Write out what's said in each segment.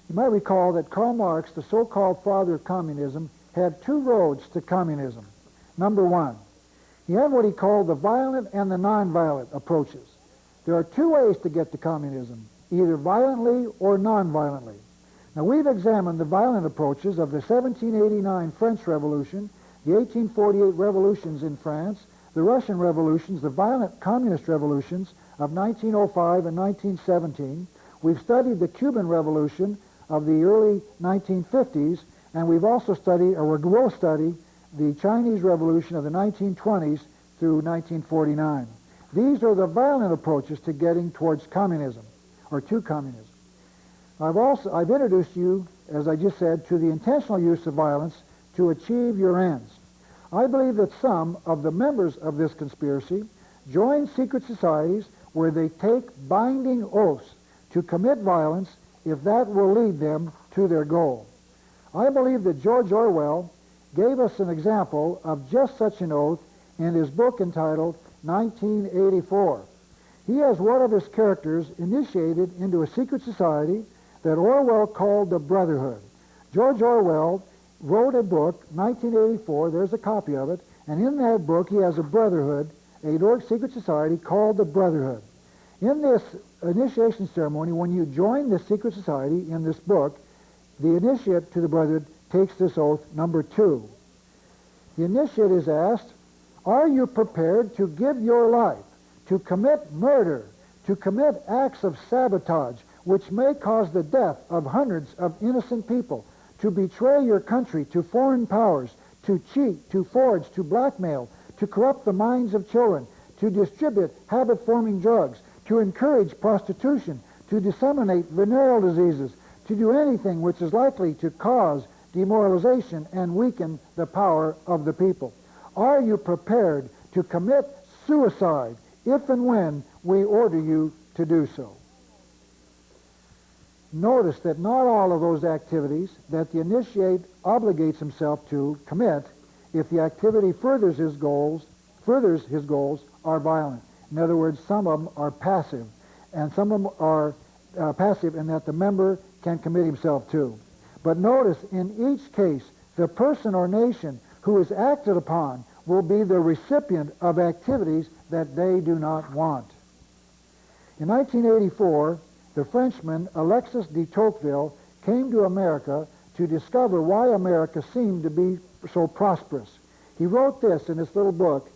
You might recall that Karl Marx, the so-called father of communism, had two roads to communism. Number one, he had what he called the violent and the nonviolent approaches. There are two ways to get to communism, either violently or nonviolently. Now, we've examined the violent approaches of the 1789 French Revolution, the 1848 revolutions in France, the Russian revolutions, the violent communist revolutions of 1905 and 1917. We've studied the Cuban Revolution of the early 1950s, and we've also studied, or we will study, the Chinese Revolution of the 1920s through 1949. These are the violent approaches to getting towards communism, or to communism. I've introduced you, as I just said, to the intentional use of violence to achieve your ends. I believe that some of the members of this conspiracy join secret societies where they take binding oaths to commit violence if that will lead them to their goal. I believe that George Orwell gave us an example of just such an oath in his book entitled 1984. He has one of his characters initiated into a secret society that Orwell called the Brotherhood. George Orwell wrote a book, 1984, there's a copy of it, and in that book he has a brotherhood, a secret society called the Brotherhood. In this initiation ceremony, when you join this secret society in this book, the initiate to the Brotherhood takes this oath, number 2. The initiate is asked, are you prepared to give your life, to commit murder, to commit acts of sabotage, which may cause the death of hundreds of innocent people, to betray your country to foreign powers, to cheat, to forge, to blackmail, to corrupt the minds of children, to distribute habit-forming drugs, to encourage prostitution, to disseminate venereal diseases, to do anything which is likely to cause demoralization and weaken the power of the people? Are you prepared to commit suicide if and when we order you to do so? Notice that not all of those activities that the initiate obligates himself to commit, if the activity furthers his goals, are violent. In other words, some of them are passive, and some of them are passive in that the member can commit himself to. But notice, in each case, the person or nation who is acted upon will be the recipient of activities that they do not want. In 1984, the Frenchman Alexis de Tocqueville came to America to discover why America seemed to be so prosperous. He wrote this in this little book,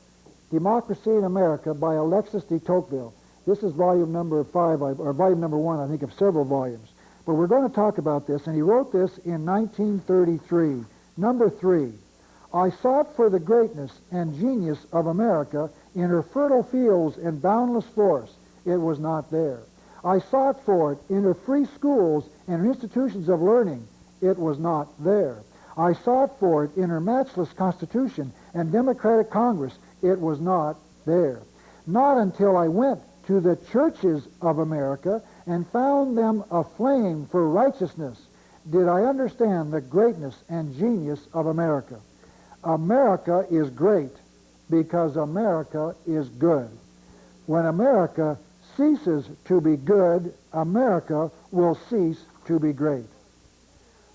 Democracy in America by Alexis de Tocqueville. This is volume number 5, or volume number 1, I think, of several volumes. But we're going to talk about this, and he wrote this in 1933. Number 3, I sought for the greatness and genius of America in her fertile fields and boundless forests. It was not there. I sought for it in her free schools and her institutions of learning. It was not there. I sought for it in her matchless Constitution and democratic Congress. It was not there. Not until I went to the churches of America and found them aflame for righteousness did I understand the greatness and genius of America. America is great because America is good. When America ceases to be good, America will cease to be great.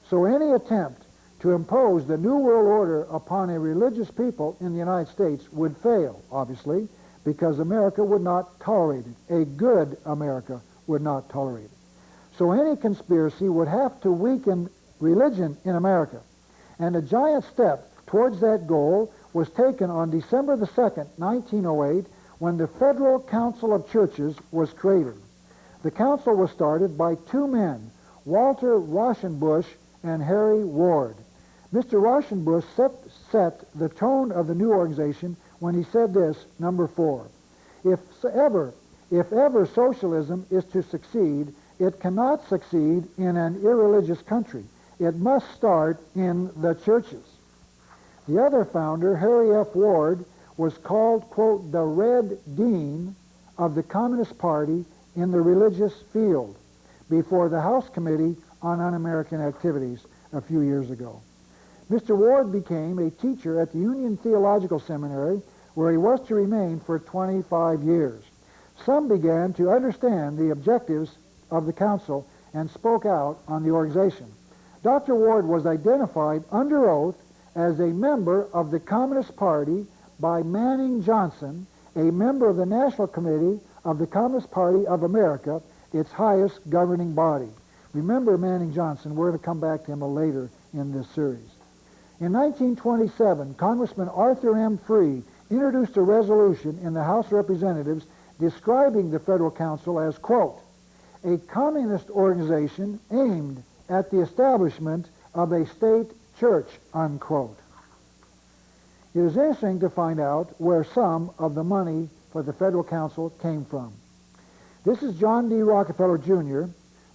So any attempt to impose the New World Order upon a religious people in the United States would fail, obviously, because America would not tolerate it. A good America would not tolerate it. So any conspiracy would have to weaken religion in America. And a giant step towards that goal was taken on December the 2nd, 1908, when the Federal Council of Churches was created. The council was started by two men, Walter Rauschenbusch and Harry Ward. Mr. Rauschenbusch set the tone of the new organization when he said this, number 4, if ever socialism is to succeed, it cannot succeed in an irreligious country. It must start in the churches. The other founder, Harry F. Ward, was called, quote, the Red Dean of the Communist Party in the religious field before the House Committee on Un-American Activities a few years ago. Mr. Ward became a teacher at the Union Theological Seminary, where he was to remain for 25 years. Some began to understand the objectives of the council and spoke out on the organization. Dr. Ward was identified under oath as a member of the Communist Party by Manning Johnson, a member of the National Committee of the Communist Party of America, its highest governing body. Remember Manning Johnson. We're going to come back to him later in this series. In 1927, Congressman Arthur M. Free introduced a resolution in the House of Representatives describing the Federal Council as, quote, a communist organization aimed at the establishment of a state church, unquote. It is interesting to find out where some of the money for the Federal Council came from. This is John D. Rockefeller, Jr.,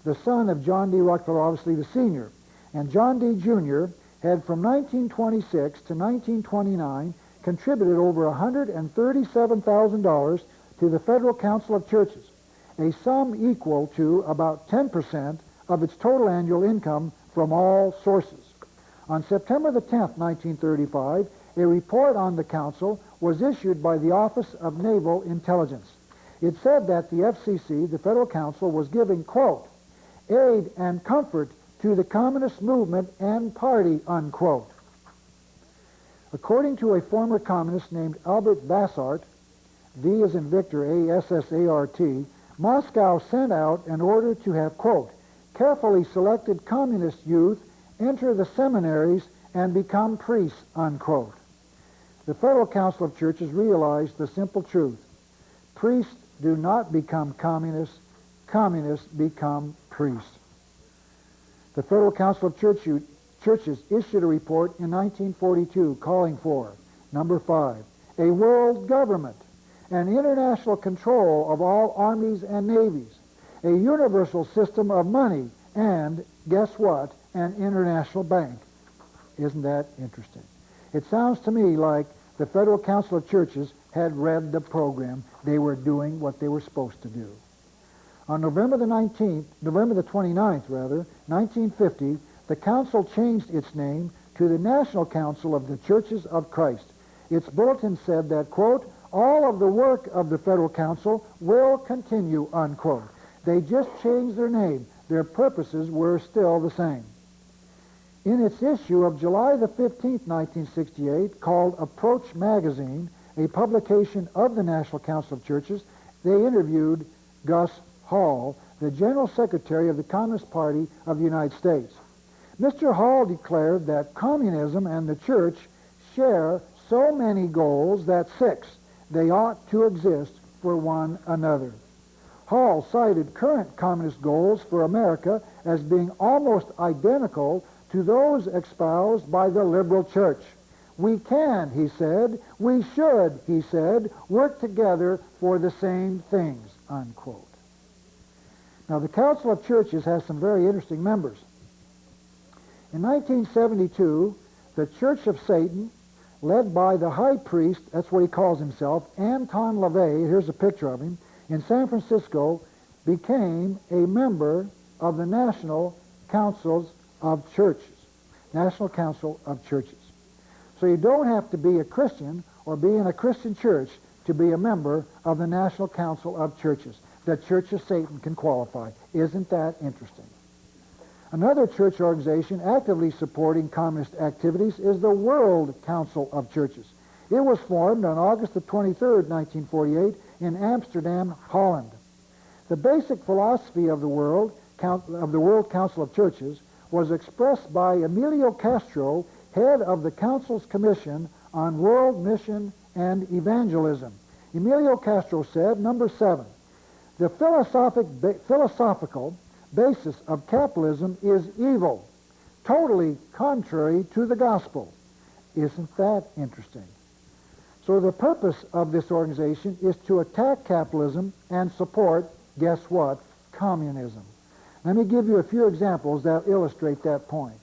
the son of John D. Rockefeller, obviously the senior. And John D. Jr. had from 1926 to 1929 contributed over $137,000 to the Federal Council of Churches, a sum equal to about 10% of its total annual income from all sources. On September the 10th, 1935, a report on the council was issued by the Office of Naval Intelligence. It said that the FCC, the Federal Council, was giving, quote, aid and comfort to the communist movement and party, unquote. According to a former communist named Albert Bassart, V as in Victor, A-S-S-A-R-T, Moscow sent out an order to have, quote, carefully selected communist youth enter the seminaries and become priests, unquote. The Federal Council of Churches realized the simple truth. Priests do not become communists. Communists become priests. The Federal Council of Churches issued a report in 1942 calling for, number 5, a world government, an international control of all armies and navies, a universal system of money, and, guess what, an international bank. Isn't that interesting? It sounds to me like the Federal Council of Churches had read the program. They were doing what they were supposed to do. On November the 29th, 1950, the council changed its name to the National Council of the Churches of Christ. Its bulletin said that, quote, all of the work of the Federal Council will continue, unquote. They just changed their name. Their purposes were still the same. In its issue of July the 15th, 1968, called Approach Magazine, a publication of the National Council of Churches, they interviewed Gus Hall, the General Secretary of the Communist Party of the United States. Mr. Hall declared that communism and the church share so many goals that 6, they ought to exist for one another. Hall cited current communist goals for America as being almost identical to those espoused by the liberal church. We can, he said, we should, he said, work together for the same things, unquote. Now, the Council of Churches has some very interesting members. In 1972, the Church of Satan, led by the high priest, that's what he calls himself, Anton LaVey, here's a picture of him, in San Francisco, became a member of the National Councils of Churches. National Council of Churches. So you don't have to be a Christian or be in a Christian church to be a member of the National Council of Churches. The Church of Satan can qualify. Isn't that interesting? Another church organization actively supporting communist activities is the World Council of Churches. It was formed on August the 23rd, 1948 in Amsterdam, Holland. The basic philosophy of the World Council of Churches was expressed by Emilio Castro, head of the Council's Commission on World Mission and Evangelism. Emilio Castro said, number 7, the philosophical basis of capitalism is evil, totally contrary to the gospel. Isn't that interesting? So the purpose of this organization is to attack capitalism and support, guess what, communism. Let me give you a few examples that illustrate that point.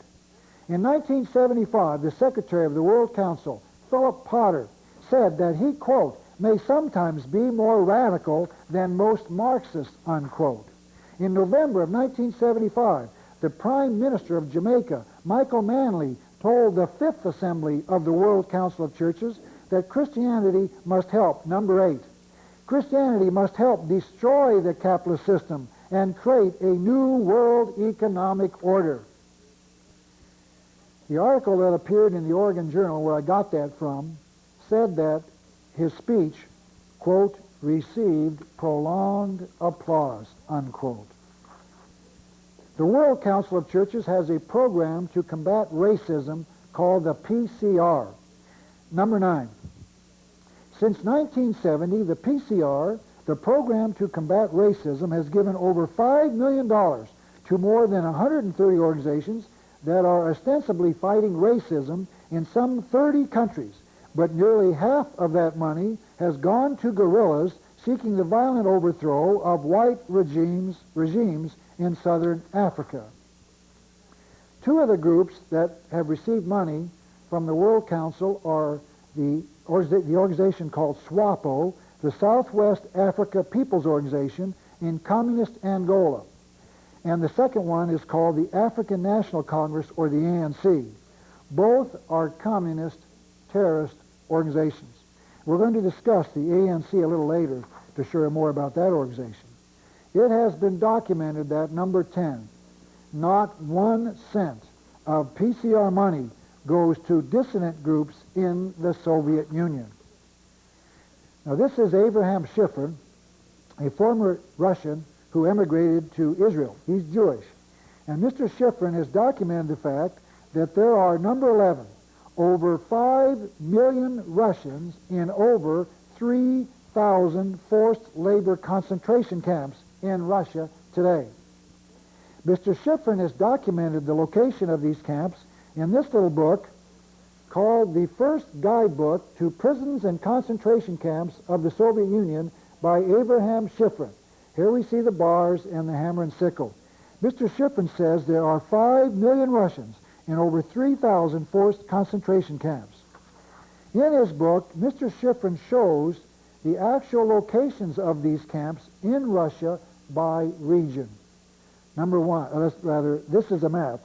In 1975, the Secretary of the World Council, Philip Potter, said that he, quote, may sometimes be more radical than most Marxists, unquote. In November of 1975, the Prime Minister of Jamaica, Michael Manley, told the Fifth Assembly of the World Council of Churches that Christianity must help, number 8. Christianity must help destroy the capitalist system and create a new world economic order. The article that appeared in the Oregon Journal, where I got that from, said that his speech, quote, received prolonged applause, unquote. The World Council of Churches has a program to combat racism called the PCR. Number 9. Since 1970, the PCR, the Program to Combat Racism, has given over $5 million to more than 130 organizations that are ostensibly fighting racism in some 30 countries, but nearly half of that money has gone to guerrillas seeking the violent overthrow of white regimes in southern Africa. Two of the groups that have received money from the World Council are the organization called SWAPO, the Southwest Africa People's Organization in communist Angola. And the second one is called the African National Congress, or the ANC. Both are communist terrorist organizations. We're going to discuss the ANC a little later to show you more about that organization. It has been documented that, number 10, not 1 cent of PCR money goes to dissident groups in the Soviet Union. Now, this is Abraham Schiffer, a former Russian who emigrated to Israel. He's Jewish. And Mr. Schifrin has documented the fact that there are, number 11, over 5 million Russians in over 3,000 forced labor concentration camps in Russia today. Mr. Schifrin has documented the location of these camps in this little book called The First Guidebook to Prisons and Concentration Camps of the Soviet Union by Abraham Schifrin. Here we see the bars and the hammer and sickle. Mr. Schifrin says there are 5 million Russians in over 3,000 forced concentration camps. In his book, Mr. Schifrin shows the actual locations of these camps in Russia by region. Number 1, this is a map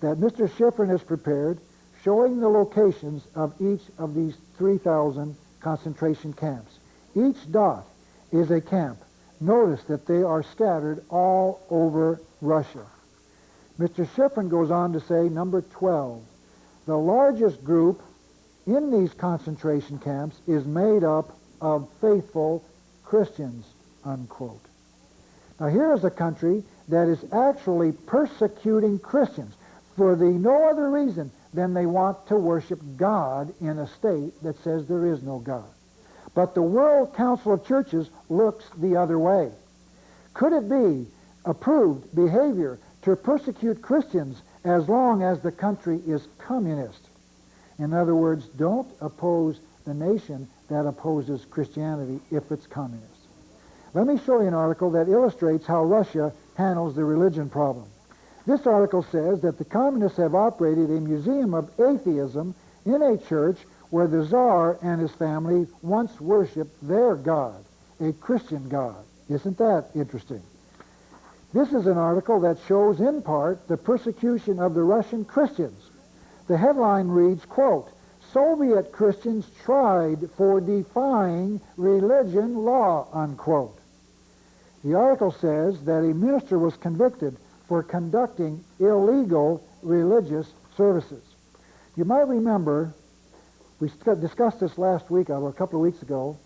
that Mr. Schifrin has prepared showing the locations of each of these 3,000 concentration camps. Each dot is a camp. Notice that they are scattered all over Russia. Mr. Schifrin goes on to say, number 12, the largest group in these concentration camps is made up of faithful Christians, unquote. Now here is a country that is actually persecuting Christians for no other reason than they want to worship God in a state that says there is no God. But the World Council of Churches looks the other way. Could it be approved behavior to persecute Christians as long as the country is communist? In other words, don't oppose the nation that opposes Christianity if it's communist. Let me show you an article that illustrates how Russia handles the religion problem. This article says that the communists have operated a museum of atheism in a church where the Tsar and his family once worshipped their God, a Christian God. Isn't that interesting? This is an article that shows in part the persecution of the Russian Christians. The headline reads, quote, Soviet Christians tried for defying religion law, unquote. The article says that a minister was convicted for conducting illegal religious services. You might remember, we discussed this last week, or a couple of weeks ago,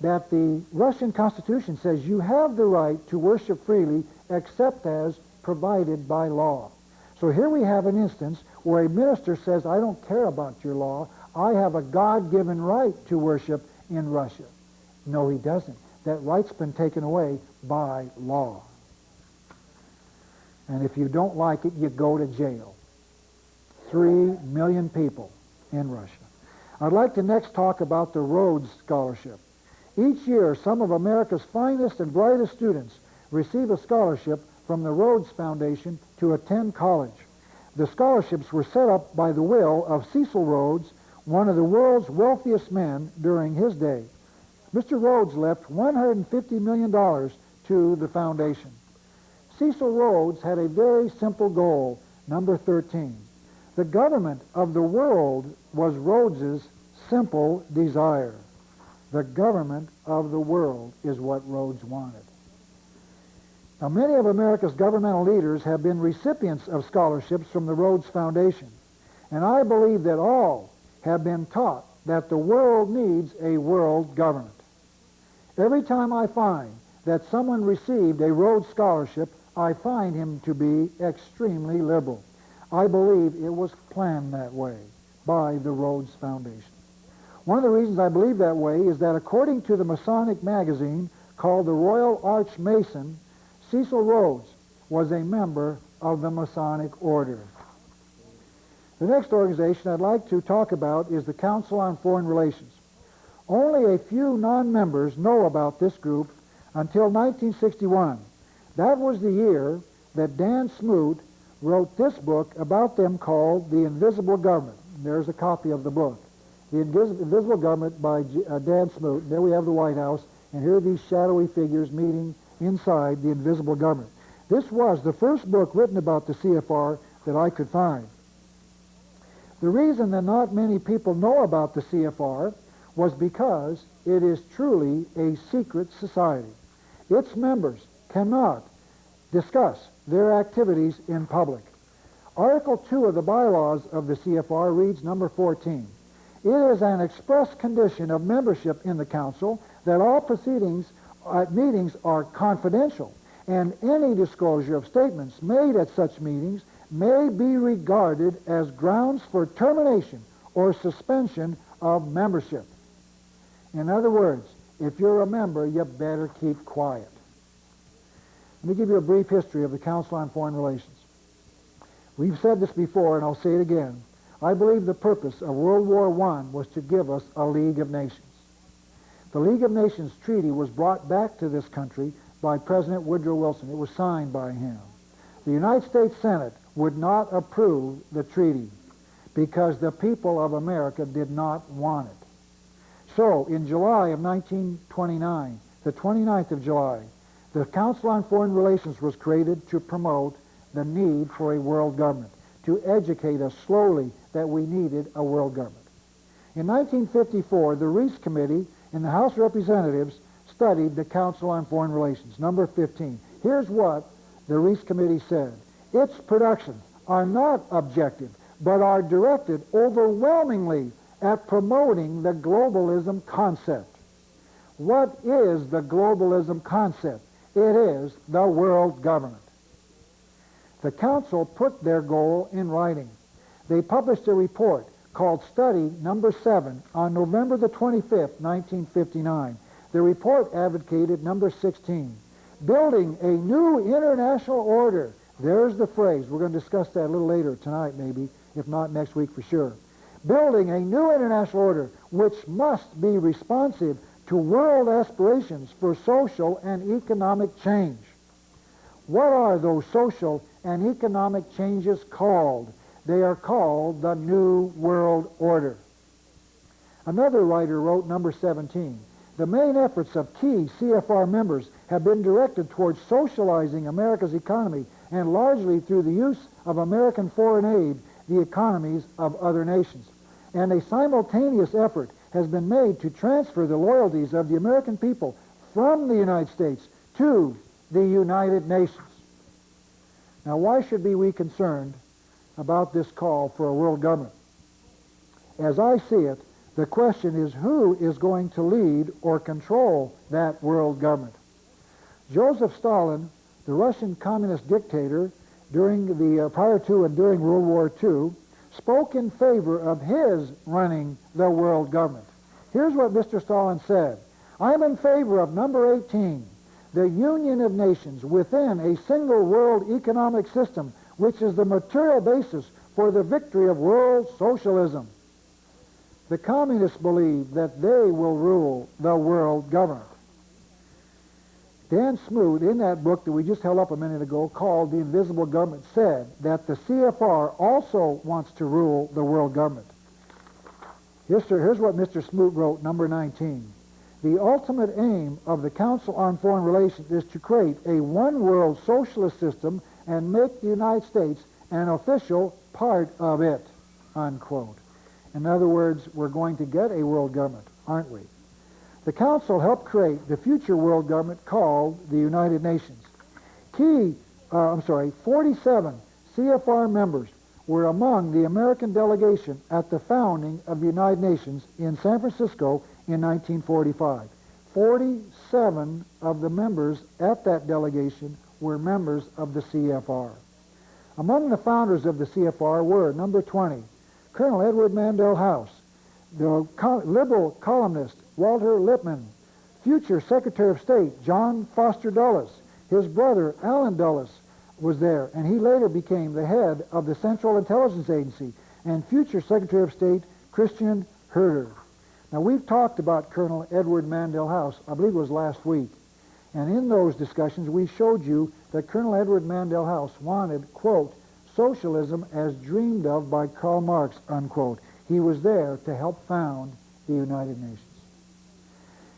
that the Russian Constitution says you have the right to worship freely except as provided by law. So here we have an instance where a minister says, I don't care about your law, I have a God-given right to worship in Russia. No, he doesn't. That right's been taken away by law. And if you don't like it, you go to jail. 3 million people in Russia. I'd like to next talk about the Rhodes Scholarship. Each year, some of America's finest and brightest students receive a scholarship from the Rhodes Foundation to attend college. The scholarships were set up by the will of Cecil Rhodes, one of the world's wealthiest men during his day. Mr. Rhodes left $150 million to the foundation. Cecil Rhodes had a very simple goal, number 13. The government of the world was Rhodes's simple desire. The government of the world is what Rhodes wanted. Now, many of America's governmental leaders have been recipients of scholarships from the Rhodes Foundation, and I believe that all have been taught that the world needs a world government. Every time I find that someone received a Rhodes Scholarship, I find him to be extremely liberal. I believe it was planned that way by the Rhodes Foundation. One of the reasons I believe that way is that according to the Masonic magazine called the Royal Arch Mason, Cecil Rhodes was a member of the Masonic Order. The next organization I'd like to talk about is the Council on Foreign Relations. Only a few non-members know about this group until 1961. That was the year that Dan Smoot wrote this book about them called The Invisible Government. There's a copy of the book. The Invisible Government by Dan Smoot. There we have the White House, and here are these shadowy figures meeting inside the Invisible Government. This was the first book written about the CFR that I could find. The reason that not many people know about the CFR was because it is truly a secret society. Its members cannot discuss their activities in public. Article 2 of the bylaws of the CFR reads, number 14, it is an express condition of membership in the Council that all proceedings at meetings are confidential, and any disclosure of statements made at such meetings may be regarded as grounds for termination or suspension of membership. In other words, if you're a member, you better keep quiet. Let me give you a brief history of the Council on Foreign Relations. We've said this before, and I'll say it again. I believe the purpose of World War I was to give us a League of Nations. The League of Nations Treaty was brought back to this country by President Woodrow Wilson. It was signed by him. The United States Senate would not approve the treaty because the people of America did not want it. So, in July of 1929, the 29th of July, the Council on Foreign Relations was created to promote the need for a world government, to educate us slowly that we needed a world government. In 1954, the Reese Committee in the House of Representatives studied the Council on Foreign Relations, number 15. Here's what the Reese Committee said. Its productions are not objective, but are directed overwhelmingly at promoting the globalism concept. What is the globalism concept? It is the world government. The Council put their goal in writing. They published a report called Study Number 7 on November the 25th, 1959. The report advocated number 16, building a new international order. There's the phrase. We're going to discuss that a little later tonight maybe, if not next week for sure. Building a new international order which must be responsive to world aspirations for social and economic change. What are those social and economic changes called? They are called the New World Order. Another writer wrote number 17, the main efforts of key CFR members have been directed towards socializing America's economy and largely through the use of American foreign aid, the economies of other nations. And a simultaneous effort has been made to transfer the loyalties of the American people from the United States to the United Nations. Now, why should we be concerned about this call for a world government? As I see it, the question is who is going to lead or control that world government? Joseph Stalin, the Russian communist dictator during the prior to and during World War II, spoke in favor of his running the world government. Here's what Mr. Stalin said. I'm in favor of number 18, the union of nations within a single world economic system, which is the material basis for the victory of world socialism. The communists believe that they will rule the world government. Dan Smoot, in that book that we just held up a minute ago called The Invisible Government, said that the CFR also wants to rule the world government. Here's what Mr. Smoot wrote, number 19. The ultimate aim of the Council on Foreign Relations is to create a one-world socialist system and make the United States an official part of it, unquote. In other words, we're going to get a world government, aren't we? The Council helped create the future world government called the United Nations. 47 CFR members were among the American delegation at the founding of the United Nations in San Francisco in 1945. 47 of the members at that delegation were members of the CFR. Among the founders of the CFR were, number 20, Colonel Edward Mandell House, the liberal columnist Walter Lippmann, future Secretary of State John Foster Dulles. His brother Allen Dulles was there, and he later became the head of the Central Intelligence Agency, and future Secretary of State Christian Herter. Now, we've talked about Colonel Edward Mandell House, I believe it was last week, and in those discussions we showed you that Colonel Edward Mandell House wanted, quote, socialism as dreamed of by Karl Marx, unquote. He was there to help found the United Nations.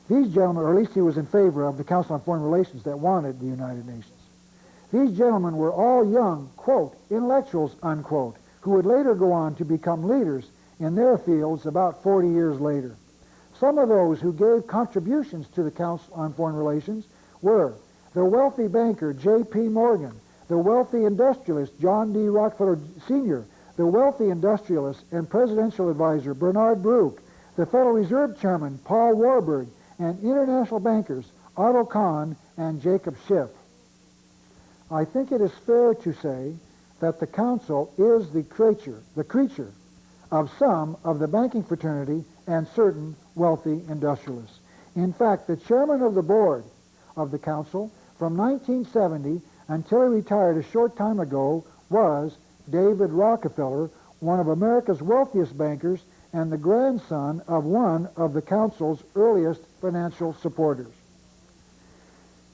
These gentlemen, or at least he was in favor of the Council on Foreign Relations that wanted the United Nations. These gentlemen were all young, quote, intellectuals, unquote, who would later go on to become leaders in their fields about 40 years later. Some of those who gave contributions to the Council on Foreign Relations were the wealthy banker J.P. Morgan, the wealthy industrialist John D. Rockefeller Sr., the wealthy industrialist and presidential advisor Bernard Baruch, the Federal Reserve Chairman Paul Warburg, and international bankers Otto Kahn and Jacob Schiff. I think it is fair to say that the Council is the creature of some of the banking fraternity and certain wealthy industrialists. In fact, the chairman of the board of the Council from 1970 until he retired a short time ago was David Rockefeller, one of America's wealthiest bankers and the grandson of one of the Council's earliest financial supporters.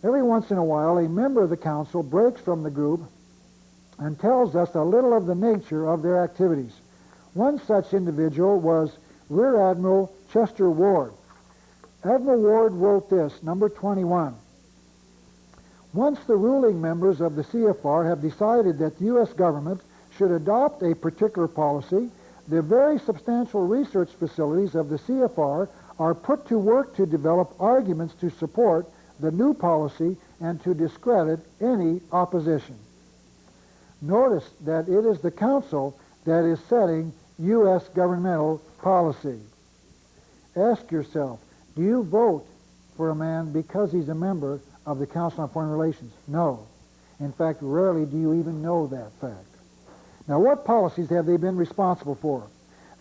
Every once in a while, a member of the Council breaks from the group and tells us a little of the nature of their activities. One such individual was Rear Admiral Chester Ward. Admiral Ward wrote this, number 21. Once the ruling members of the CFR have decided that the U.S. government should adopt a particular policy, the very substantial research facilities of the CFR are put to work to develop arguments to support the new policy and to discredit any opposition. Notice that it is the Council that is setting U.S. governmental policy. Ask yourself, do you vote for a man because he's a member of the Council on Foreign Relations? No. In fact, rarely do you even know that fact. Now, what policies have they been responsible for?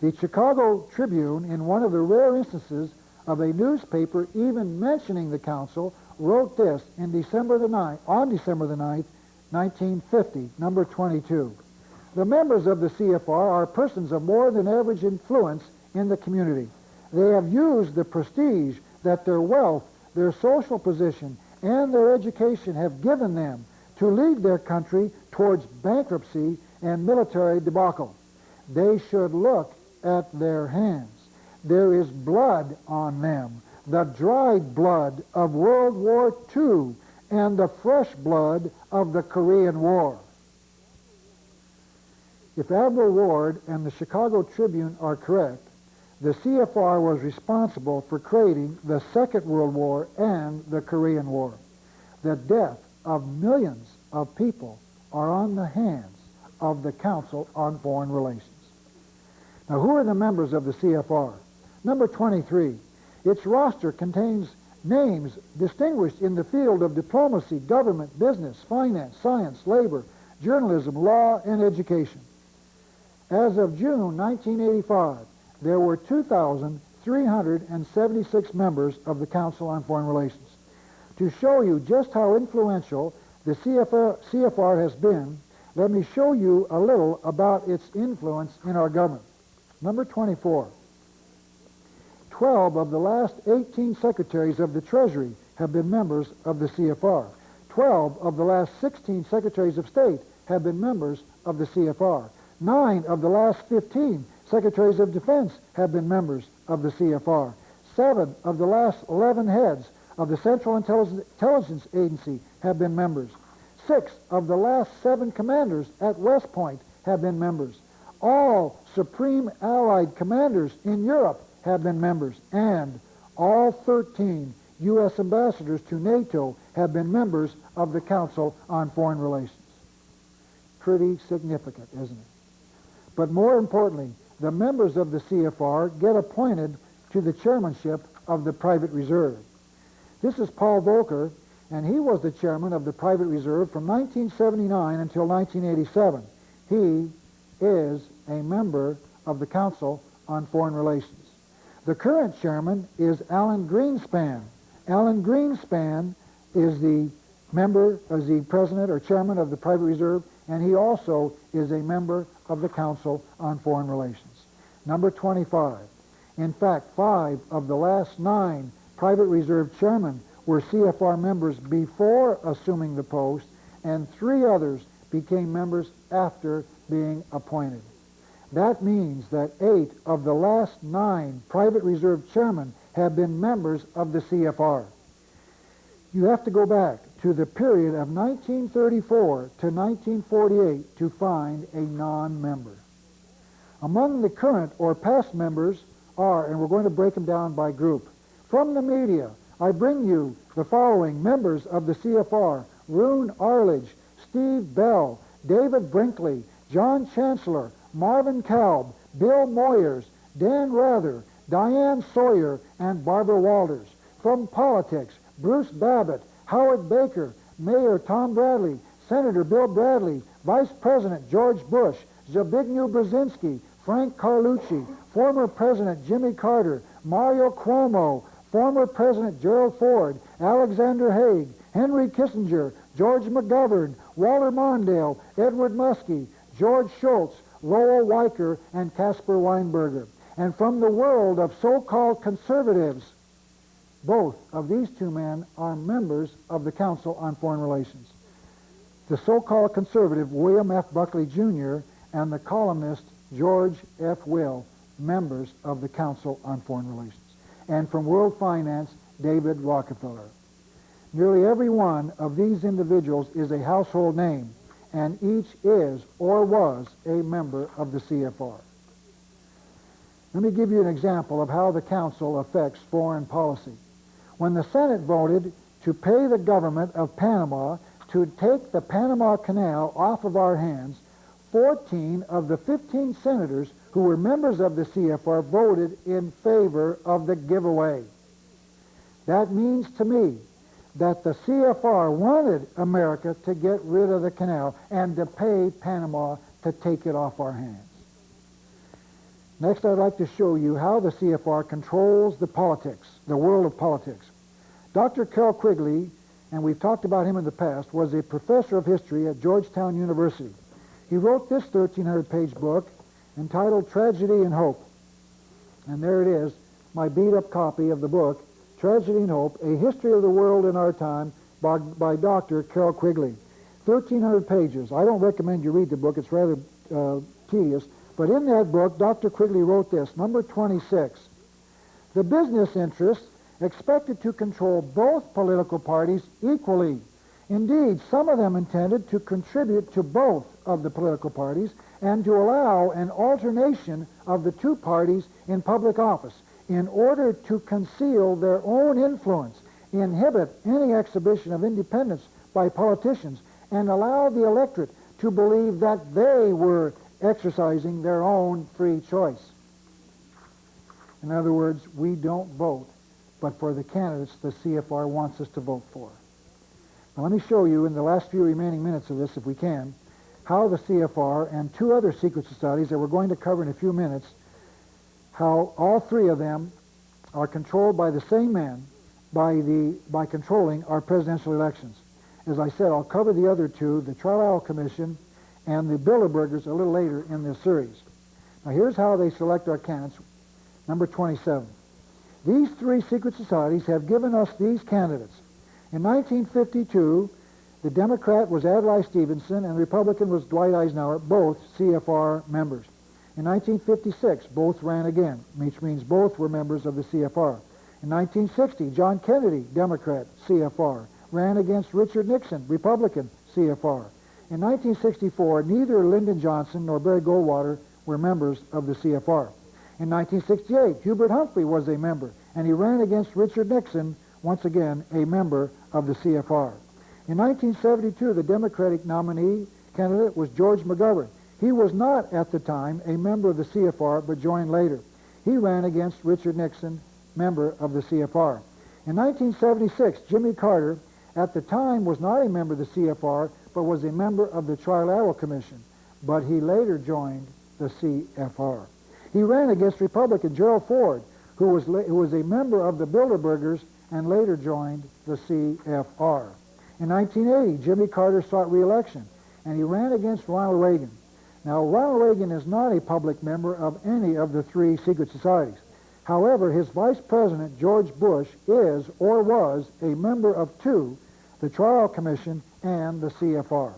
The Chicago Tribune, in one of the rare instances of a newspaper even mentioning the Council, wrote this on December the 9th, 1950, number 22. The members of the CFR are persons of more than average influence in the community. They have used the prestige that their wealth, their social position, and their education have given them to lead their country towards bankruptcy and military debacle. They should look at their hands. There is blood on them, the dried blood of World War II and the fresh blood of the Korean War. If Admiral Ward and the Chicago Tribune are correct, the CFR was responsible for creating the Second World War and the Korean War. The death of millions of people are on the hands of the Council on Foreign Relations. Now, who are the members of the CFR? Number 23. Its roster contains names distinguished in the field of diplomacy, government, business, finance, science, labor, journalism, law, and education. As of June 1985, there were 2,376 members of the Council on Foreign Relations. To show you just how influential the CFR has been, let me show you a little about its influence in our government. Number 24. 12 of the last 18 secretaries of the Treasury have been members of the CFR. 12 of the last 16 secretaries of state have been members of the CFR. 9 of the last 15 secretaries of defense have been members of the CFR. 7 of the last 11 heads of the Central Intelligence Agency have been members. 6 of the last 7 commanders at West Point have been members. All Supreme Allied commanders in Europe have been members, and all 13 U.S. ambassadors to NATO have been members of the Council on Foreign Relations. Pretty significant, isn't it? But more importantly, the members of the CFR get appointed to the chairmanship of the Private Reserve. This is Paul Volcker, and he was the chairman of the Private Reserve from 1979 until 1987. He is a member of the Council on Foreign Relations. The current chairman is Alan Greenspan. Alan Greenspan is the president or chairman of the Private Reserve, and he also is a member of the Council on Foreign Relations. Number 25. In fact, 5 of the last 9 Private Reserve chairmen were CFR members before assuming the post, and 3 others became members after being appointed. That means that 8 of the last 9 Private Reserve chairmen have been members of the CFR. You have to go back to the period of 1934 to 1948 to find a non-member. Among the current or past members are, and we're going to break them down by group. From the media, I bring you the following members of the CFR: Rune Arledge, Steve Bell, David Brinkley, John Chancellor, Marvin Kalb, Bill Moyers, Dan Rather, Diane Sawyer, and Barbara Walters. From politics, Bruce Babbitt, Howard Baker, Mayor Tom Bradley, Senator Bill Bradley, Vice President George Bush, Zbigniew Brzezinski, Frank Carlucci, former President Jimmy Carter, Mario Cuomo, former President Gerald Ford, Alexander Haig, Henry Kissinger, George McGovern, Walter Mondale, Edward Muskie, George Shultz, Lowell Weicker, and Caspar Weinberger. And from the world of so-called conservatives, both of these 2 men are members of the Council on Foreign Relations. The so-called conservative William F. Buckley Jr. and the columnist George F. Will, members of the Council on Foreign Relations. And from world finance, David Rockefeller. Nearly every one of these individuals is a household name, and each is or was a member of the CFR. Let me give you an example of how the Council affects foreign policy. When the Senate voted to pay the government of Panama to take the Panama Canal off of our hands, 14 of the 15 senators who were members of the CFR voted in favor of the giveaway. That means to me that the CFR wanted America to get rid of the canal and to pay Panama to take it off our hands. Next, I'd like to show you how the CFR controls the politics, the world of politics. Dr. Carroll Quigley, and we've talked about him in the past, was a professor of history at Georgetown University. He wrote this 1,300-page book entitled Tragedy and Hope. And there it is, my beat-up copy of the book, Tragedy and Hope, A History of the World in Our Time by Dr. Carroll Quigley. 1,300 pages. I don't recommend you read the book. It's rather tedious. But in that book, Dr. Quigley wrote this, number 26. The business interests expected to control both political parties equally. Indeed, some of them intended to contribute to both of the political parties and to allow an alternation of the 2 parties in public office in order to conceal their own influence, inhibit any exhibition of independence by politicians, and allow the electorate to believe that they were exercising their own free choice. In other words, we don't vote, but for the candidates the CFR wants us to vote for. Now let me show you in the last few remaining minutes of this, if we can, how the CFR and 2 other secret societies that we're going to cover in a few minutes, how all 3 of them are controlled by the same man by controlling our presidential elections. As I said, I'll cover the other 2, the Trial Commission and the Bilderbergers, a little later in this series. Now here's how they select our candidates. Number 27. These 3 secret societies have given us these candidates. In 1952, the Democrat was Adlai Stevenson and the Republican was Dwight Eisenhower, both CFR members. In 1956, both ran again, which means both were members of the CFR. In 1960, John Kennedy, Democrat, CFR, ran against Richard Nixon, Republican, CFR. In 1964, neither Lyndon Johnson nor Barry Goldwater were members of the CFR. In 1968, Hubert Humphrey was a member, and he ran against Richard Nixon, once again a member of the CFR. In 1972, the Democratic nominee candidate was George McGovern. He was not at the time a member of the CFR, but joined later. He ran against Richard Nixon, member of the CFR. In 1976, Jimmy Carter, at the time, was not a member of the CFR, but was a member of the Trilateral Commission, but he later joined the CFR. He ran against Republican Gerald Ford, who was a member of the Bilderbergers and later joined the CFR. In 1980, Jimmy Carter sought re-election, and he ran against Ronald Reagan. Now, Ronald Reagan is not a public member of any of the three secret societies. However, his vice president, George Bush, is or was a member of two, the Trial Commission and the CFR.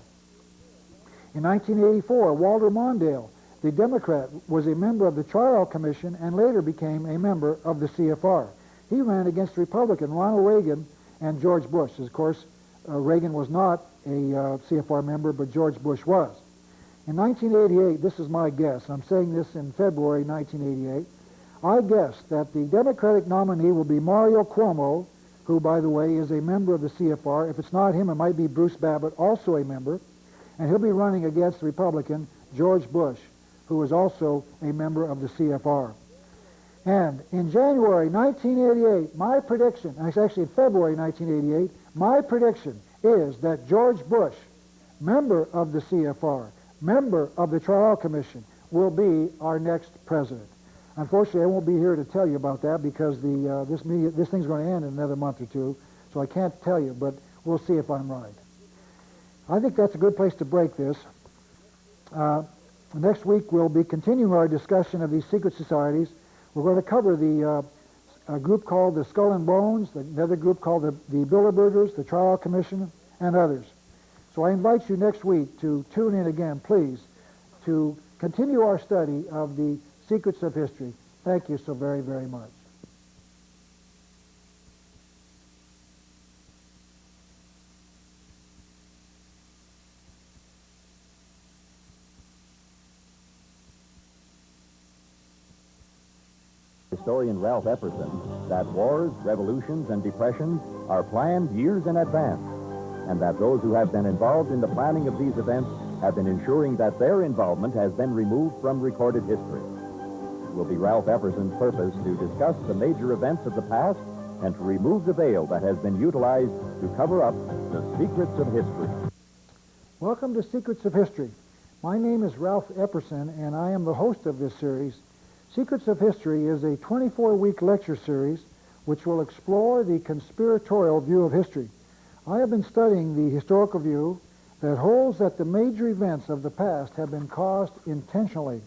In 1984, Walter Mondale, the Democrat, was a member of the Trial Commission and later became a member of the CFR. He ran against Republican Ronald Reagan and George Bush. Of course, Reagan was not a CFR member, but George Bush was. In 1988, this is my guess, I'm saying this in February 1988, I guess that the Democratic nominee will be Mario Cuomo, who, by the way, is a member of the CFR. If it's not him, it might be Bruce Babbitt, also a member. And he'll be running against the Republican George Bush, who is also a member of the CFR. And in January 1988, my prediction, actually in February 1988, my prediction is that George Bush, member of the CFR, member of the Trial Commission, will be our next president. Unfortunately, I won't be here to tell you about that because this thing's going to end in another month or two, so I can't tell you, but we'll see if I'm right. I think that's a good place to break this. Next week, we'll be continuing our discussion of these secret societies. We're going to cover a group called the Skull and Bones, another group called the Bilderbergers, the Trial Commission, and others. So I invite you next week to tune in again, please, to continue our study of the secrets of history. Thank you so very, very much. Historian Ralph Epperson that wars, revolutions, and depressions are planned years in advance, and that those who have been involved in the planning of these events have been ensuring that their involvement has been removed from recorded history. It will be Ralph Epperson's purpose to discuss the major events of the past and to remove the veil that has been utilized to cover up the secrets of history. Welcome to Secrets of History. My name is Ralph Epperson, and I am the host of this series. Secrets of History is a 24-week lecture series which will explore the conspiratorial view of history. I have been studying the historical view that holds that the major events of the past have been caused intentionally.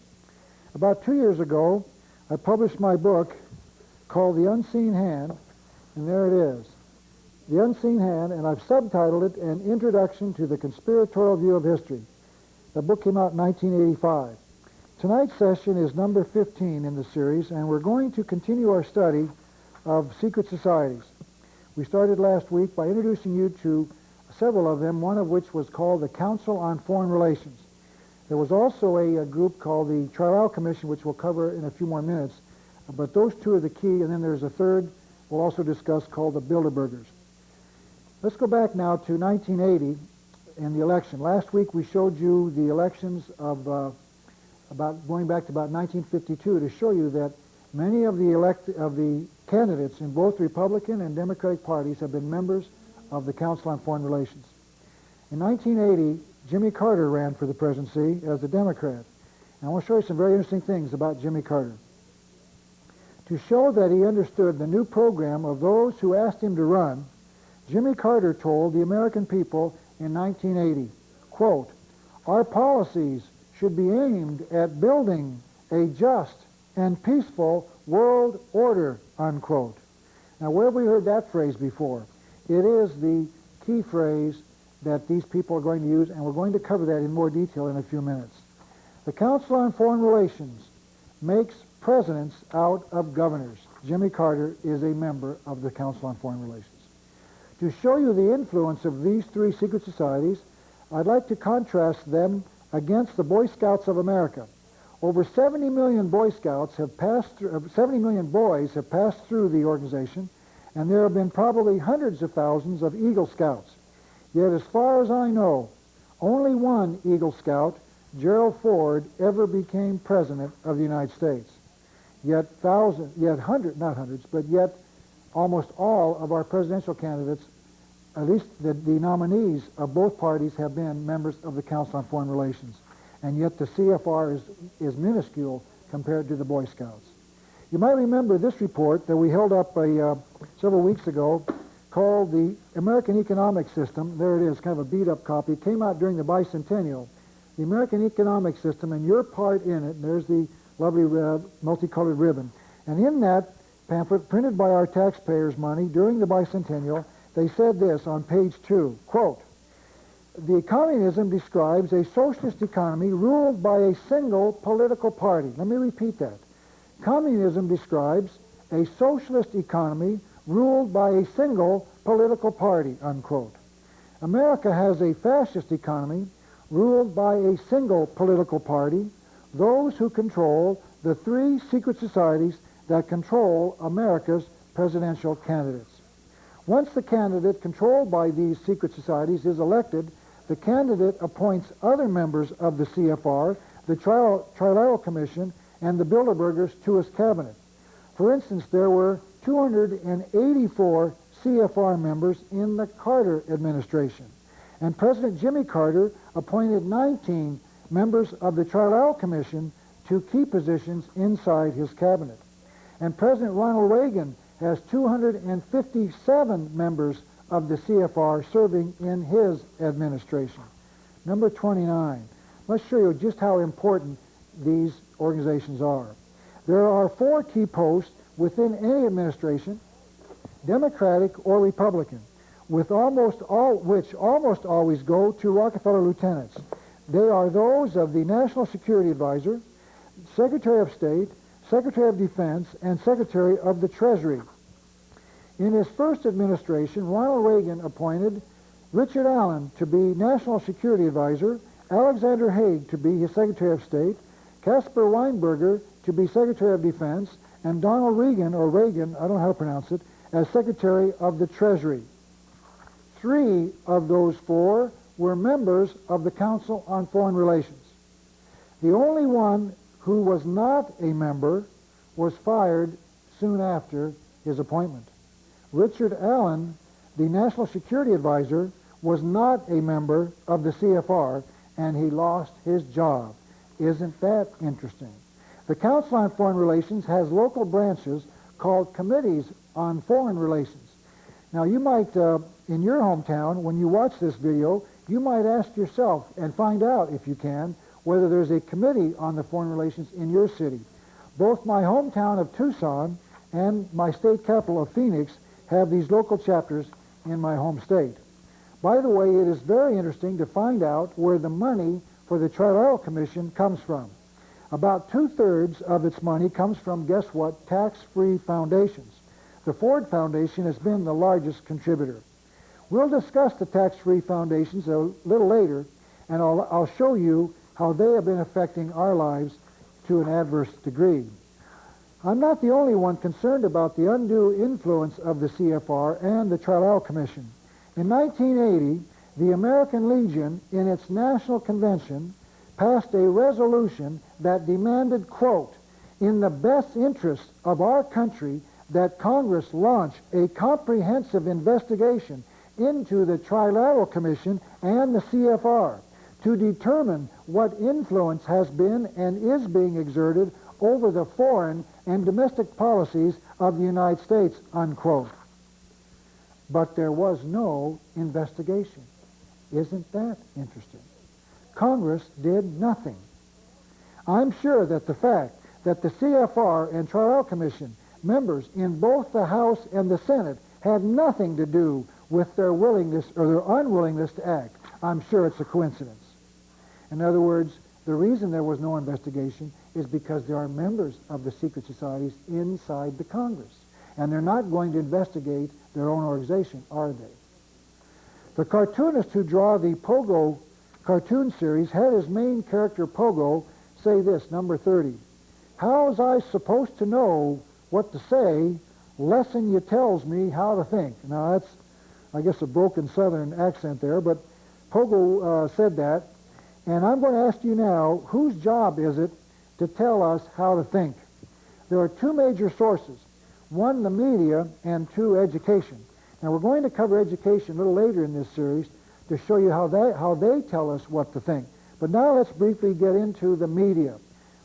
About 2 years ago, I published my book called The Unseen Hand, and there it is. The Unseen Hand, and I've subtitled it An Introduction to the Conspiratorial View of History. The book came out in 1985. Tonight's session is number 15 in the series, and we're going to continue our study of secret societies. We started last week by introducing you to several of them, one of which was called the Council on Foreign Relations. There was also a group called the Trial Commission, which we'll cover in a few more minutes, but those two are the key, and then there's a third we'll also discuss called the Bilderbergers. Let's go back now to 1980 and the election. Last week we showed you the elections of going back to about 1952 to show you that many of the candidates in both Republican and Democratic parties have been members of the Council on Foreign Relations. In 1980, Jimmy Carter ran for the presidency as a Democrat. And I want to show you some very interesting things about Jimmy Carter. To show that he understood the new program of those who asked him to run, Jimmy Carter told the American people in 1980, quote, "Our policies should be aimed at building a just and peaceful world order," unquote. Now, where have we heard that phrase before? It is the key phrase that these people are going to use, and we're going to cover that in more detail in a few minutes. The Council on Foreign Relations makes presidents out of governors. Jimmy Carter is a member of the Council on Foreign Relations. To show you the influence of these three secret societies, I'd like to contrast them against the Boy Scouts of America. Over 70 million Boy Scouts have passed through, 70 million boys have passed through the organization, and there have been probably hundreds of thousands of Eagle Scouts. Yet as far as I know, only one Eagle Scout, Gerald Ford, ever became President of the United States. Yet almost all of our presidential candidates, at least the nominees of both parties, have been members of the Council on Foreign Relations. And yet the CFR is minuscule compared to the Boy Scouts. You might remember this report that we held up several weeks ago called the American Economic System. There it is, kind of a beat-up copy. It came out during the bicentennial. The American Economic System and your part in it, and there's the lovely multicolored ribbon. And in that pamphlet, printed by our taxpayers' money during the bicentennial, they said this on page 2, quote, "The communism describes a socialist economy ruled by a single political party." Let me repeat that. Communism describes a socialist economy ruled by a single political party, unquote. America has a fascist economy ruled by a single political party, those who control the three secret societies that control America's presidential candidates. Once the candidate controlled by these secret societies is elected, the candidate appoints other members of the CFR, the Trilateral Commission, and the Bilderbergers to his cabinet. For instance, there were 284 CFR members in the Carter administration, and President Jimmy Carter appointed 19 members of the Trilateral Commission to key positions inside his cabinet. And President Ronald Reagan has 257 members of the CFR serving in his administration. Number 29. Let's show you just how important these organizations are. There are 4 key posts within any administration, Democratic or Republican, which almost always go to Rockefeller lieutenants. They are those of the National Security Advisor, Secretary of State, Secretary of Defense, and Secretary of the Treasury. In his first administration, Ronald Reagan appointed Richard Allen to be National Security Advisor, Alexander Haig to be his Secretary of State, Caspar Weinberger to be Secretary of Defense, and Donald Regan, or Reagan, I don't know how to pronounce it, as Secretary of the Treasury. 3 of those 4 were members of the Council on Foreign Relations. The only one who was not a member was fired soon after his appointment. Richard Allen, the National Security Advisor, was not a member of the CFR, and he lost his job. Isn't that interesting? The Council on Foreign Relations has local branches called Committees on Foreign Relations. Now, you might, in your hometown, when you watch this video, you might ask yourself and find out, if you can, whether there's a committee on the foreign relations in your city. Both my hometown of Tucson and my state capital of Phoenix have these local chapters in my home state. By the way, it is very interesting to find out where the money for the Trilateral Commission comes from. About 2/3 of its money comes from, guess what, tax-free foundations. The Ford Foundation has been the largest contributor. We'll discuss the tax-free foundations a little later, and I'll show you how they have been affecting our lives to an adverse degree. I'm not the only one concerned about the undue influence of the CFR and the Trilateral Commission. In 1980, the American Legion, in its national convention, passed a resolution that demanded, quote, "in the best interest of our country, that Congress launch a comprehensive investigation into the Trilateral Commission and the CFR to determine what influence has been and is being exerted over the foreign and domestic policies of the United States," unquote. But there was no investigation. Isn't that interesting? Congress did nothing. I'm sure that the fact that the CFR and Trilateral Commission members in both the House and the Senate had nothing to do with their willingness or their unwillingness to act, I'm sure it's a coincidence. In other words, the reason there was no investigation is because there are members of the secret societies inside the Congress, and they're not going to investigate their own organization, are they? The cartoonist who drew the Pogo cartoon series had his main character, Pogo, say this, number 30. "How was I supposed to know what to say lesson you tells me how to think. Now that's, I guess, a broken Southern accent there, but Pogo said that. And I'm going to ask you now, whose job is it to tell us how to think? There are two major sources. One, the media, and two, education. Now we're going to cover education a little later in this series to show you how they tell us what to think. But now let's briefly get into the media.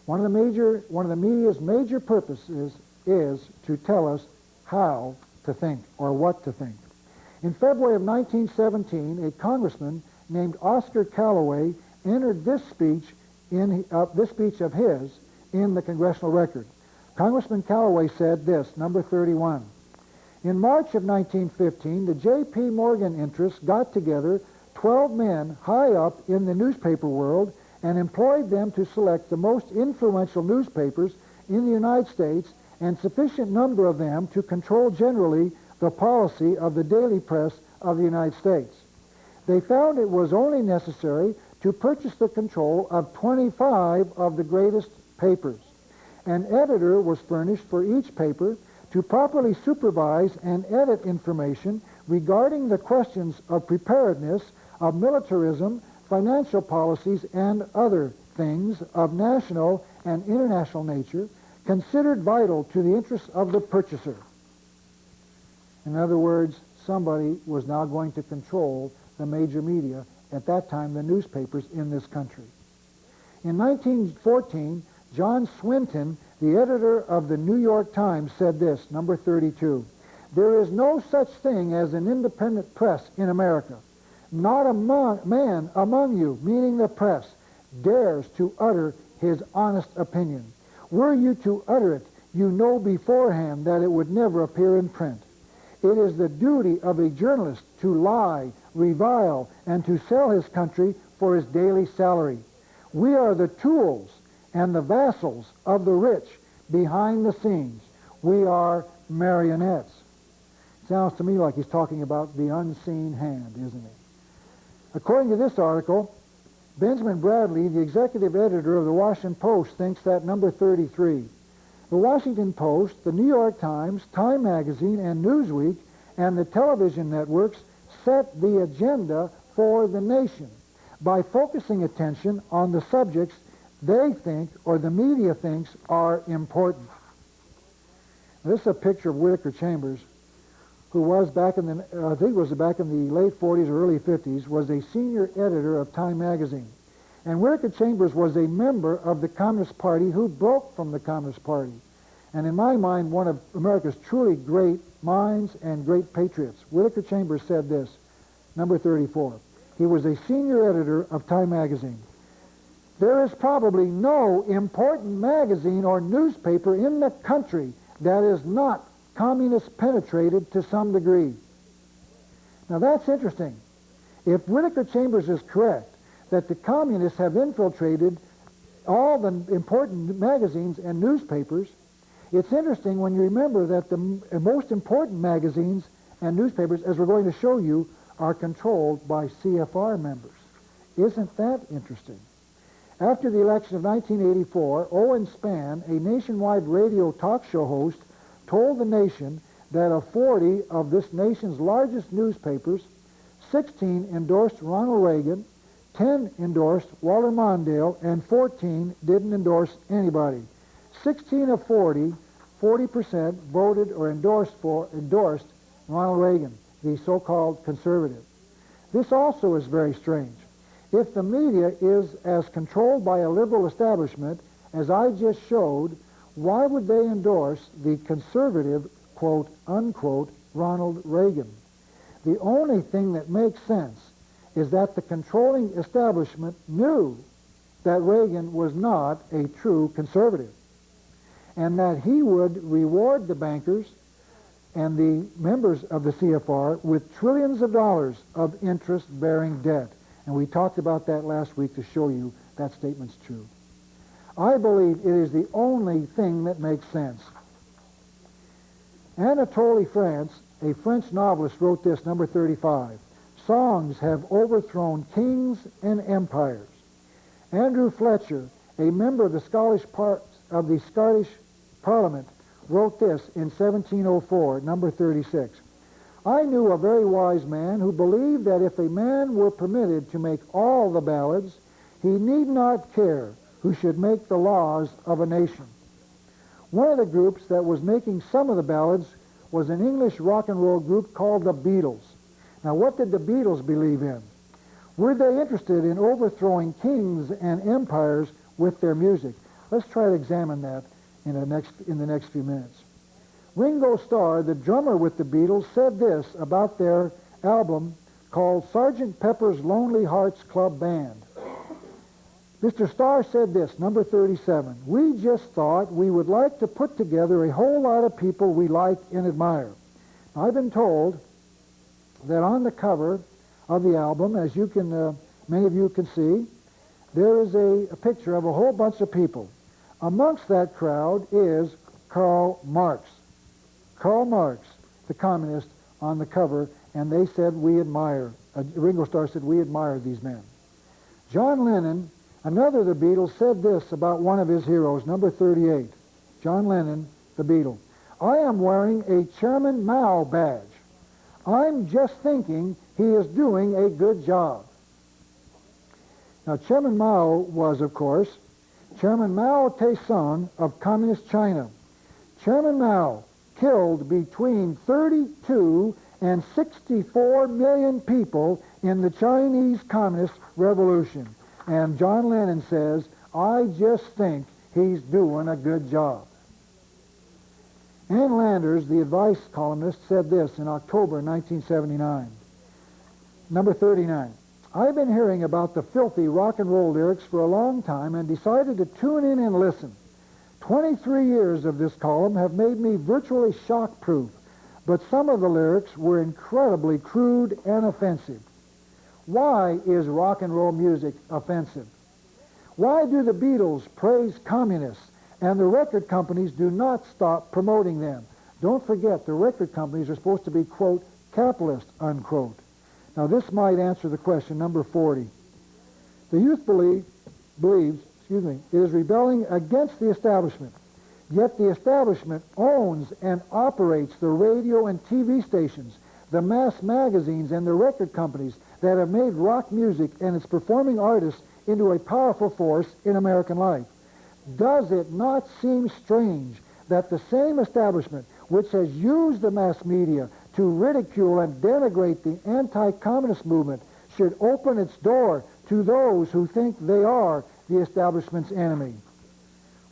One of the media's major purposes is to tell us how to think or what to think. In February of 1917, a congressman named Oscar Calloway entered this speech of his in the Congressional Record. Congressman Calloway said this, number 31. In March of 1915, the J.P. Morgan interests got together 12 men high up in the newspaper world and employed them to select the most influential newspapers in the United States and sufficient number of them to control generally the policy of the daily press of the United States. They found it was only necessary to purchase the control of 25 of the greatest papers. An editor was furnished for each paper to properly supervise and edit information regarding the questions of preparedness, of militarism, financial policies, and other things of national and international nature considered vital to the interests of the purchaser. In other words, somebody was now going to control the major media, at that time the newspapers in this country. In 1914, John Swinton, the editor of the New York Times, said this, number 32, "There is no such thing as an independent press in America. Not a man among you, meaning the press, dares to utter his honest opinion. Were you to utter it, you know beforehand that it would never appear in print. It is the duty of a journalist to lie, revile, and to sell his country for his daily salary. We are the tools and the vassals of the rich behind the scenes. We are marionettes." Sounds to me like he's talking about the unseen hand, isn't it? According to this article, Benjamin Bradley, the executive editor of the Washington Post, thinks that number 33. The Washington Post, the New York Times, Time Magazine, and Newsweek, and the television networks set the agenda for the nation by focusing attention on the subjects they think, or the media thinks, are important. This is a picture of Whittaker Chambers, who was back in the, I think it was back in the late 40s or early 50s, was a senior editor of Time Magazine. And Whittaker Chambers was a member of the Communist Party who broke from the Communist Party. And in my mind, one of America's truly great minds and great patriots. Whittaker Chambers said this, number 34. He was a senior editor of Time Magazine. "There is probably no important magazine or newspaper in the country that is not communist penetrated to some degree." Now that's interesting. If Whittaker Chambers is correct, that the communists have infiltrated all the important magazines and newspapers, it's interesting when you remember that the most important magazines and newspapers, as we're going to show you, are controlled by CFR members. Isn't that interesting? After the election of 1984, Owen Spann, a nationwide radio talk show host, told the nation that of 40 of this nation's largest newspapers, 16 endorsed Ronald Reagan, 10 endorsed Walter Mondale, and 14 didn't endorse anybody. 16 of 40, 40% voted or endorsed Ronald Reagan, the so-called conservative. This also is very strange. If the media is as controlled by a liberal establishment as I just showed, why would they endorse the conservative, quote, unquote, Ronald Reagan? The only thing that makes sense is that the controlling establishment knew that Reagan was not a true conservative, and that he would reward the bankers and the members of the CFR with trillions of dollars of interest-bearing debt. And we talked about that last week to show you that statement's true. I believe it is the only thing that makes sense. Anatole France, a French novelist, wrote this, number 35. "Songs have overthrown kings and empires." Andrew Fletcher, a member of the Scottish Parliament, wrote this in 1704, number 36. I knew a very wise man who believed that if a man were permitted to make all the ballads, he need not care who should make the laws of a nation. One of the groups that was making some of the ballads was an English rock and roll group called the Beatles. Now, what did the Beatles believe in? Were they interested in overthrowing kings and empires with their music? Let's try to examine that in the next few minutes. Ringo Starr, the drummer with the Beatles, said this about their album called Sgt. Pepper's Lonely Hearts Club Band. Mr. Starr said this, number 37, "We just thought we would like to put together a whole lot of people we like and admire." Now, I've been told that on the cover of the album, as you can, many of you can see, there is a picture of a whole bunch of people. Amongst that crowd is Karl Marx. Karl Marx, the communist, on the cover, and they said, Ringo Starr said, we admire these men. John Lennon, another of the Beatles, said this about one of his heroes, number 38. John Lennon, the Beatle. "I am wearing a Chairman Mao badge. I'm just thinking he is doing a good job." Now, Chairman Mao was, of course, Chairman Mao Tse-tung of Communist China. Chairman Mao killed between 32 and 64 million people in the Chinese Communist Revolution. And John Lennon says, "I just think he's doing a good job." Ann Landers, the advice columnist, said this in October 1979. Number 39. "I've been hearing about the filthy rock and roll lyrics for a long time and decided to tune in and listen. 23 years of this column have made me virtually shock-proof, but some of the lyrics were incredibly crude and offensive. Why is rock and roll music offensive? Why do the Beatles praise communists and the record companies do not stop promoting them? Don't forget, the record companies are supposed to be, quote, capitalist, unquote." Now, this might answer the question, number 40. The youth believes, it is rebelling against the establishment, yet the establishment owns and operates the radio and TV stations, the mass magazines, and the record companies that have made rock music and its performing artists into a powerful force in American life. Does it not seem strange that the same establishment which has used the mass media to ridicule and denigrate the anti-communist movement should open its door to those who think they are the establishment's enemy?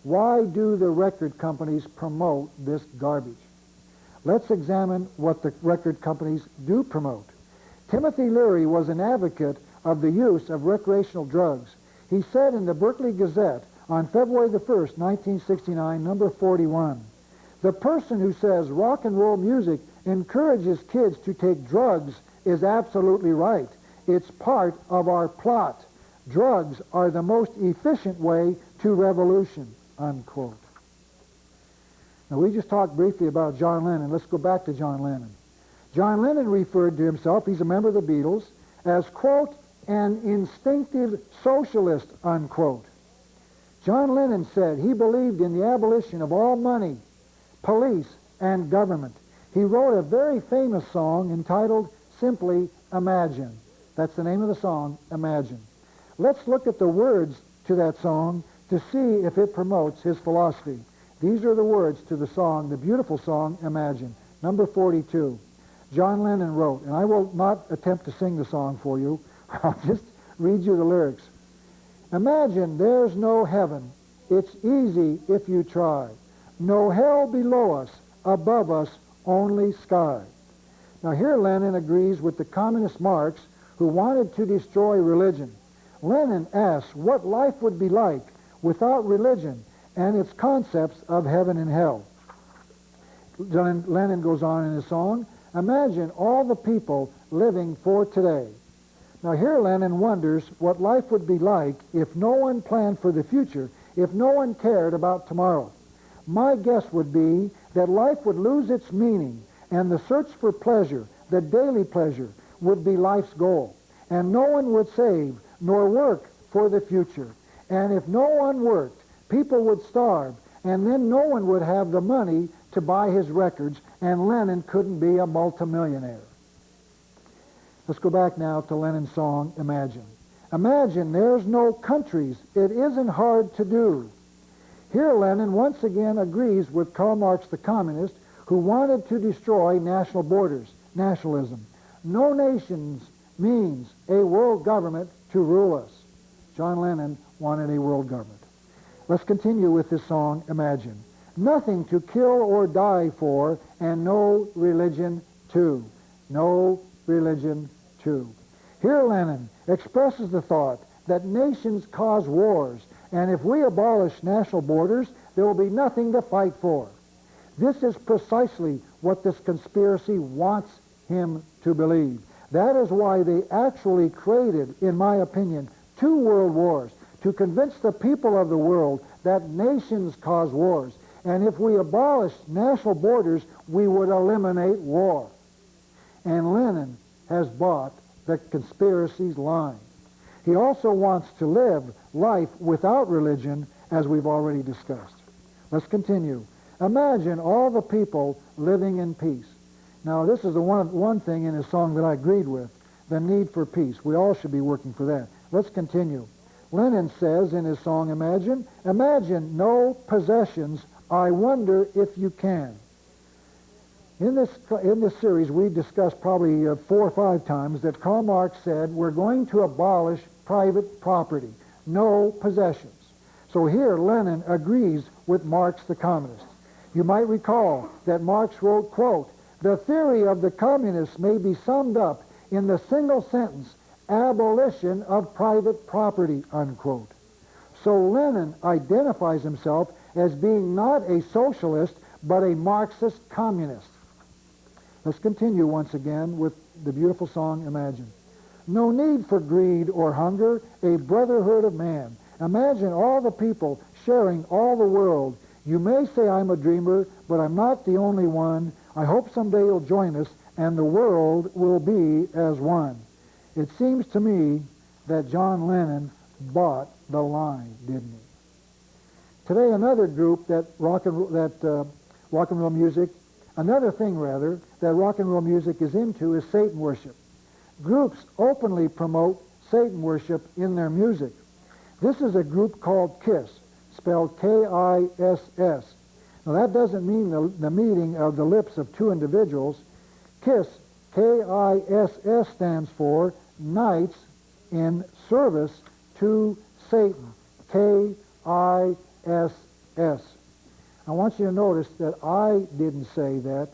Why do the record companies promote this garbage? Let's examine what the record companies do promote. Timothy Leary was an advocate of the use of recreational drugs. He said in the Berkeley Gazette on February the 1st, 1969, number 41, "The person who says rock and roll music encourages kids to take drugs is absolutely right. It's part of our plot. Drugs are the most efficient way to revolution," unquote. Now, we just talked briefly about John Lennon. Let's go back to John Lennon. John Lennon referred to himself, he's a member of the Beatles, as, quote, "an instinctive socialist," unquote. John Lennon said he believed in the abolition of all money, police, and government. He wrote a very famous song entitled simply Imagine. That's the name of the song, Imagine. Let's look at the words to that song to see if it promotes his philosophy. These are the words to the song, the beautiful song, Imagine, number 42. John Lennon wrote, and I will not attempt to sing the song for you. I'll just read you the lyrics. "Imagine there's no heaven. It's easy if you try. No hell below us, above us, only sky." Now, here Lennon agrees with the communist Marx, who wanted to destroy religion. Lennon asks what life would be like without religion and its concepts of heaven and hell. Lennon goes on in his song, "Imagine all the people living for today." Now, here Lennon wonders what life would be like if no one planned for the future, if no one cared about tomorrow. My guess would be that life would lose its meaning, and the search for pleasure, the daily pleasure, would be life's goal. And no one would save nor work for the future. And if no one worked, people would starve, and then no one would have the money to buy his records, and Lennon couldn't be a multimillionaire. Let's go back now to Lennon's song, Imagine. Imagine there's no countries. It isn't hard to do. Here Lennon once again agrees with Karl Marx, the communist, who wanted to destroy national borders, nationalism. No nations means a world government to rule us. John Lennon wanted a world government. Let's continue with this song, Imagine. Nothing to kill or die for, and no religion too. No religion too. Here Lenin expresses the thought that nations cause wars, and if we abolish national borders, there will be nothing to fight for. This is precisely what this conspiracy wants him to believe. That is why they actually created, in my opinion, 2 world wars, to convince the people of the world that nations cause wars, and if we abolish national borders, we would eliminate war. And Lenin has bought the conspiracy's line. He also wants to live life without religion, as we've already discussed. Let's continue. Imagine all the people living in peace. Now, this is the one thing in his song that I agreed with, the need for peace. We all should be working for that. Let's continue. Lenin says in his song, Imagine, imagine no possessions, I wonder if you can. In this series, we discussed probably 4 or 5 times that Karl Marx said we're going to abolish private property, no possessions. So here Lenin agrees with Marx the communist. You might recall that Marx wrote, quote, the theory of the communists may be summed up in the single sentence, abolition of private property, unquote. So Lenin identifies himself as being not a socialist, but a Marxist communist. Let's continue once again with the beautiful song, Imagine. No need for greed or hunger, a brotherhood of man. Imagine all the people sharing all the world. You may say I'm a dreamer, but I'm not the only one. I hope someday you'll join us, and the world will be as one. It seems to me that John Lennon bought the line, didn't he? Today, another group that rock and roll music, another thing rather, that rock and roll music is into is Satan worship. Groups openly promote Satan worship in their music. This is a group called KISS, spelled K-I-S-S. Now that doesn't mean the meeting of the lips of 2 individuals. KISS, K-I-S-S, stands for Knights in Service to Satan, K-I-S-S. I want you to notice that I didn't say that.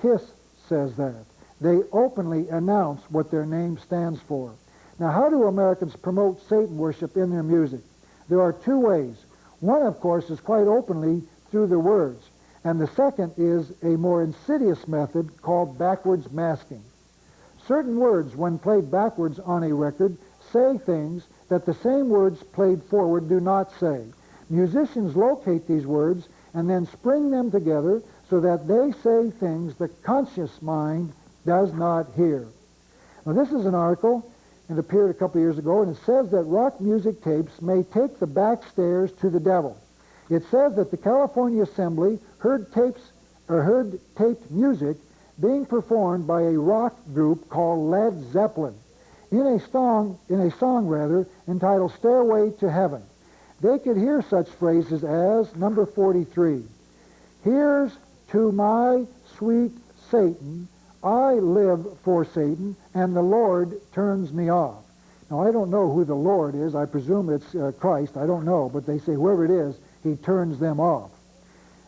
KISS says that. They openly announce what their name stands for. Now, how do Americans promote Satan worship in their music? There are 2 ways. One, of course, is quite openly through the words, and the second is a more insidious method called backwards masking. Certain words, when played backwards on a record, say things that the same words played forward do not say. Musicians locate these words and then spring them together so that they say things the conscious mind does not hear. Now, this is an article. It appeared a couple of years ago, and it says that rock music tapes may take the back stairs to the devil. It says that the California Assembly heard taped music being performed by a rock group called Led Zeppelin in a song entitled Stairway to Heaven. They could hear such phrases as number 43. Here's to my sweet Satan, I live for Satan, and the Lord turns me off. Now, I don't know who the Lord is. I presume it's Christ. I don't know. But they say whoever it is, he turns them off.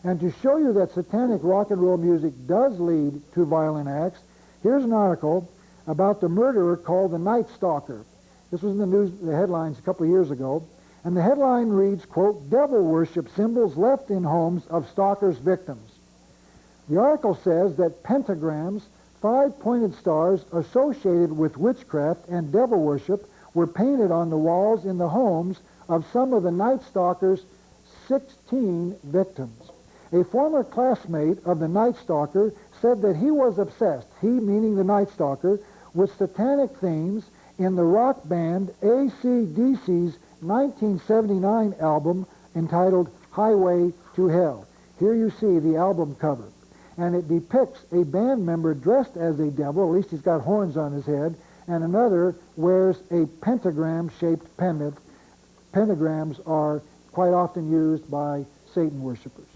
And to show you that satanic rock and roll music does lead to violent acts, here's an article about the murderer called the Night Stalker. This was in the news, the headlines a couple of years ago. And the headline reads, quote, devil worship symbols left in homes of stalkers' victims. The article says that pentagrams, 5 pointed stars associated with witchcraft and devil worship were painted on the walls in the homes of some of the Night Stalker's 16 victims. A former classmate of the Night Stalker said that he was obsessed, he meaning the Night Stalker, with satanic themes in the rock band AC/DC's 1979 album entitled Highway to Hell. Here you see the album cover, and it depicts a band member dressed as a devil, at least he's got horns on his head, and another wears a pentagram-shaped pendant. Pentagrams are quite often used by Satan worshipers.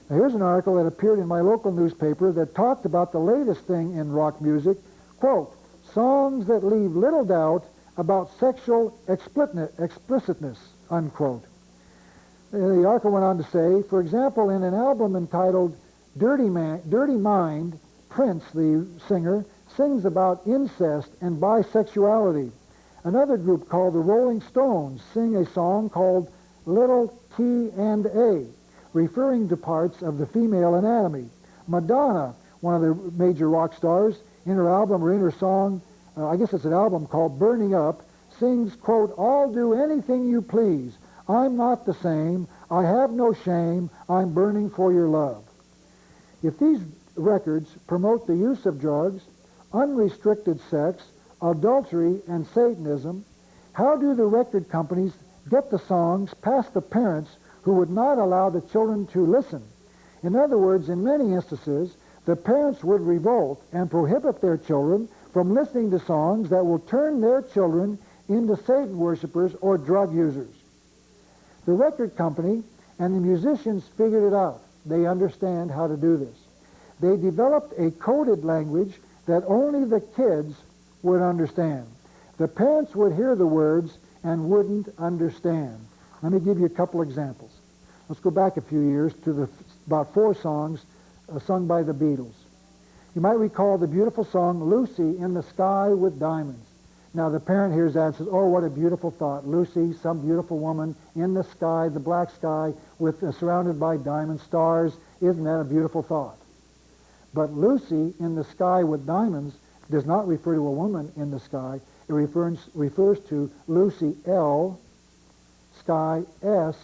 Now, here's an article that appeared in my local newspaper that talked about the latest thing in rock music, quote, songs that leave little doubt about sexual explicitness, unquote. The article went on to say, for example, in an album entitled Dirty Mind, Prince, the singer, sings about incest and bisexuality. Another group called the Rolling Stones sing a song called Little T and A, referring to parts of the female anatomy. Madonna, one of the major rock stars, in her album or in her song, I guess it's an album called Burning Up, sings, quote, I'll do anything you please. I'm not the same. I have no shame. I'm burning for your love. If these records promote the use of drugs, unrestricted sex, adultery, and Satanism, how do the record companies get the songs past the parents who would not allow the children to listen? In other words, in many instances, the parents would revolt and prohibit their children from listening to songs that will turn their children into Satan worshipers or drug users. The record company and the musicians figured it out. They understand how to do this. They developed a coded language that only the kids would understand. The parents would hear the words and wouldn't understand. Let me give you a couple examples. Let's go back a few years to about 4 songs sung by the Beatles. You might recall the beautiful song, Lucy in the Sky with Diamonds. Now the parent hears that and says, oh, what a beautiful thought. Lucy, some beautiful woman in the sky, the black sky, with surrounded by diamond stars. Isn't that a beautiful thought? But Lucy in the Sky with Diamonds does not refer to a woman in the sky. It refers to Lucy L, Sky S,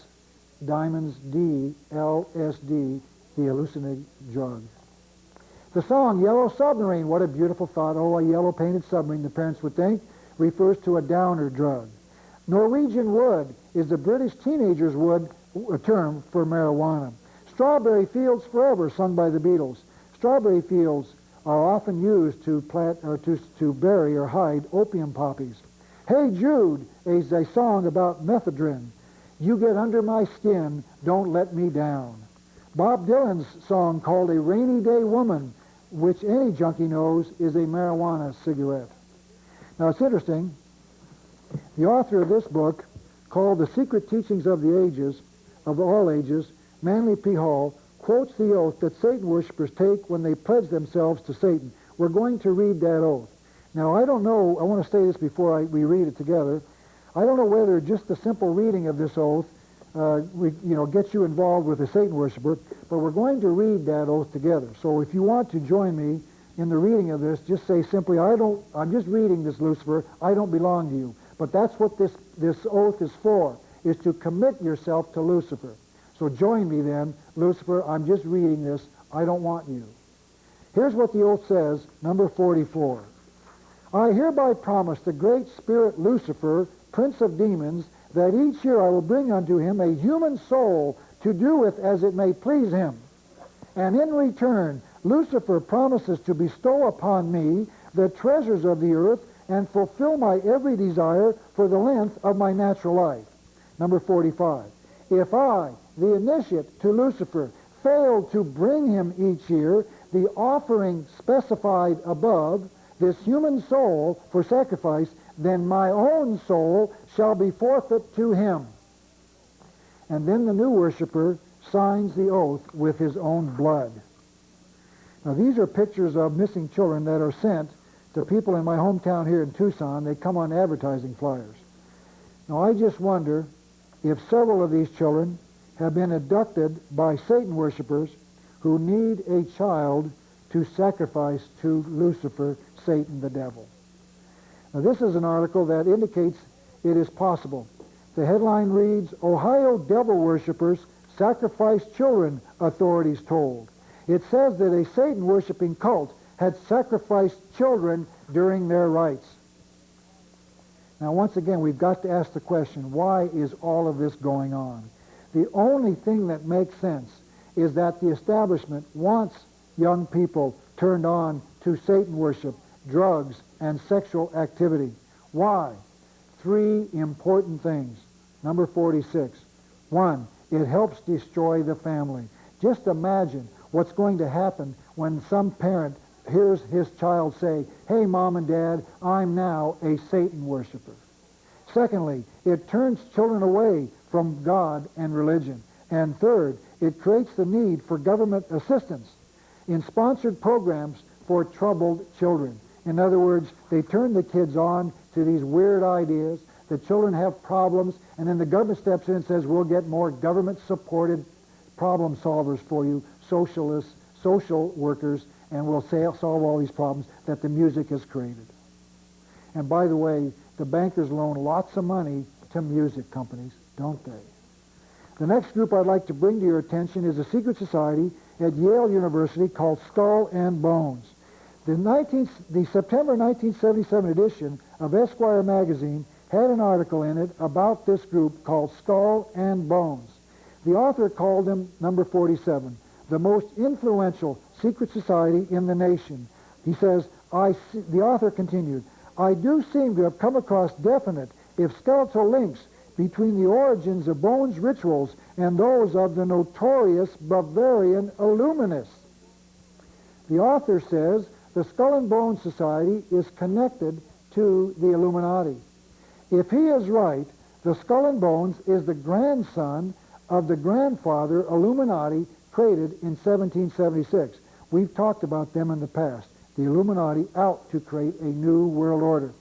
Diamonds D, LSD, the hallucinogen drug. The song Yellow Submarine, what a beautiful thought. Oh, a yellow painted submarine, the parents would think, refers to a downer drug. Norwegian Wood is the British teenager's wood term for marijuana. Strawberry Fields Forever, sung by the Beatles. Strawberry fields are often used to plant or to bury or hide opium poppies. Hey Jude is a song about methadone. You get under my skin, don't let me down. Bob Dylan's song called A Rainy Day Woman, which any junkie knows is a marijuana cigarette. Now it's interesting, the author of this book, called The Secret Teachings of the Ages, of all ages, Manly P. Hall, quotes the oath that Satan worshipers take when they pledge themselves to Satan. We're going to read that oath. Now, I don't know, I want to say this before we read it together. I don't know whether just the simple reading of this oath gets you involved with a Satan worshiper, but we're going to read that oath together. So if you want to join me in the reading of this, just say simply, I'm just reading this, Lucifer, I don't belong to you. But that's what this oath is for, is to commit yourself to Lucifer. So join me then, Lucifer, I'm just reading this, I don't want you. Here's what the oath says, number 44. I hereby promise the great spirit Lucifer, prince of demons, that each year I will bring unto him a human soul to do with as it may please him. And in return, Lucifer promises to bestow upon me the treasures of the earth and fulfill my every desire for the length of my natural life. Number 45. If I, the initiate to Lucifer, failed to bring him each year the offering specified above, this human soul for sacrifice, then my own soul shall be forfeit to him. And then the new worshiper signs the oath with his own blood. Now these are pictures of missing children that are sent to people in my hometown here in Tucson. They come on advertising flyers. Now I just wonder if several of these children have been abducted by Satan worshipers who need a child to sacrifice to Lucifer, Satan the devil. Now this is an article that indicates it is possible. The headline reads, Ohio devil worshippers sacrifice children, authorities told. It says that a Satan-worshiping cult had sacrificed children during their rites. Now once again, we've got to ask the question, why is all of this going on? The only thing that makes sense is that the establishment wants young people turned on to Satan worship, drugs, and sexual activity. Why? 3 important things. Number 46. 1, it helps destroy the family. Just imagine what's going to happen when some parent hears his child say, "Hey, Mom and Dad, I'm now a Satan worshiper." Secondly, it turns children away from God and religion. And third, it creates the need for government assistance in sponsored programs for troubled children. In other words, they turn the kids on to these weird ideas. The children have problems, and then the government steps in and says, "We'll get more government-supported problem solvers for you, socialists, social workers, and we'll solve all these problems that the music has created." And by the way, the bankers loan lots of money to music companies, don't they? The next group I'd like to bring to your attention is a secret society at Yale University called Skull and Bones. The September 1977 edition of Esquire magazine had an article in it about this group called Skull and Bones. The author called them, number 47, the most influential secret society in the nation. He says, the author continued, "I do seem to have come across definite, if skeletal links, between the origins of Bones rituals and those of the notorious Bavarian Illuminists." The author says the Skull and Bones Society is connected to the Illuminati. If he is right, the Skull and Bones is the grandson of the grandfather Illuminati created in 1776. We've talked about them in the past. The Illuminati out to create a new world order.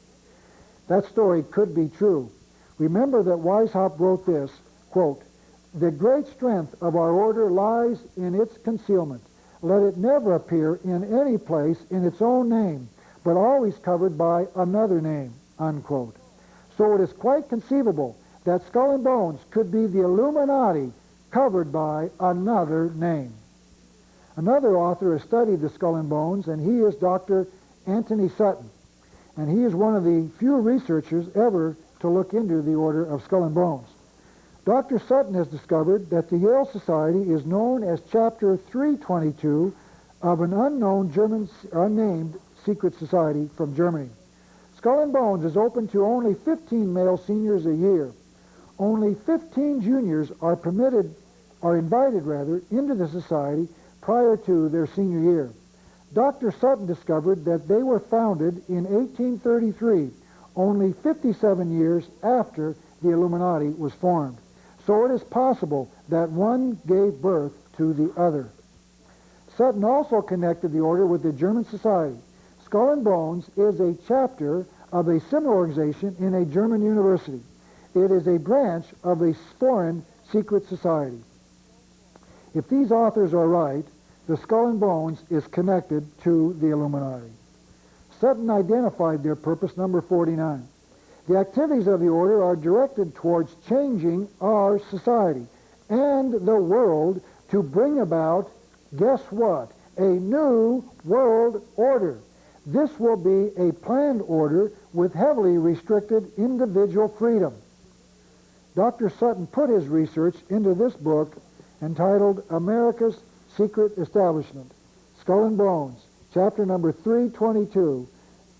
That story could be true. Remember that Weishaupt wrote this, quote, "The great strength of our order lies in its concealment. Let it never appear in any place in its own name, but always covered by another name," unquote. So it is quite conceivable that Skull and Bones could be the Illuminati covered by another name. Another author has studied the Skull and Bones, and he is Dr. Anthony Sutton. And he is one of the few researchers ever to look into the order of Skull and Bones. Dr. Sutton has discovered that the Yale Society is known as Chapter 322 of an unnamed secret society from Germany. Skull and Bones is open to only 15 male seniors a year. Only 15 juniors are invited into the society prior to their senior year. Dr. Sutton discovered that they were founded in 1833, only 57 years after the Illuminati was formed. So it is possible that one gave birth to the other. Sutton also connected the order with the German society. Skull and Bones is a chapter of a similar organization in a German university. It is a branch of a foreign secret society. If these authors are right, the Skull and Bones is connected to the Illuminati. Sutton identified their purpose, number 49. The activities of the order are directed towards changing our society and the world to bring about, guess what, a new world order. This will be a planned order with heavily restricted individual freedom. Dr. Sutton put his research into this book entitled America's Secret Establishment, Skull and Bones, chapter number 322,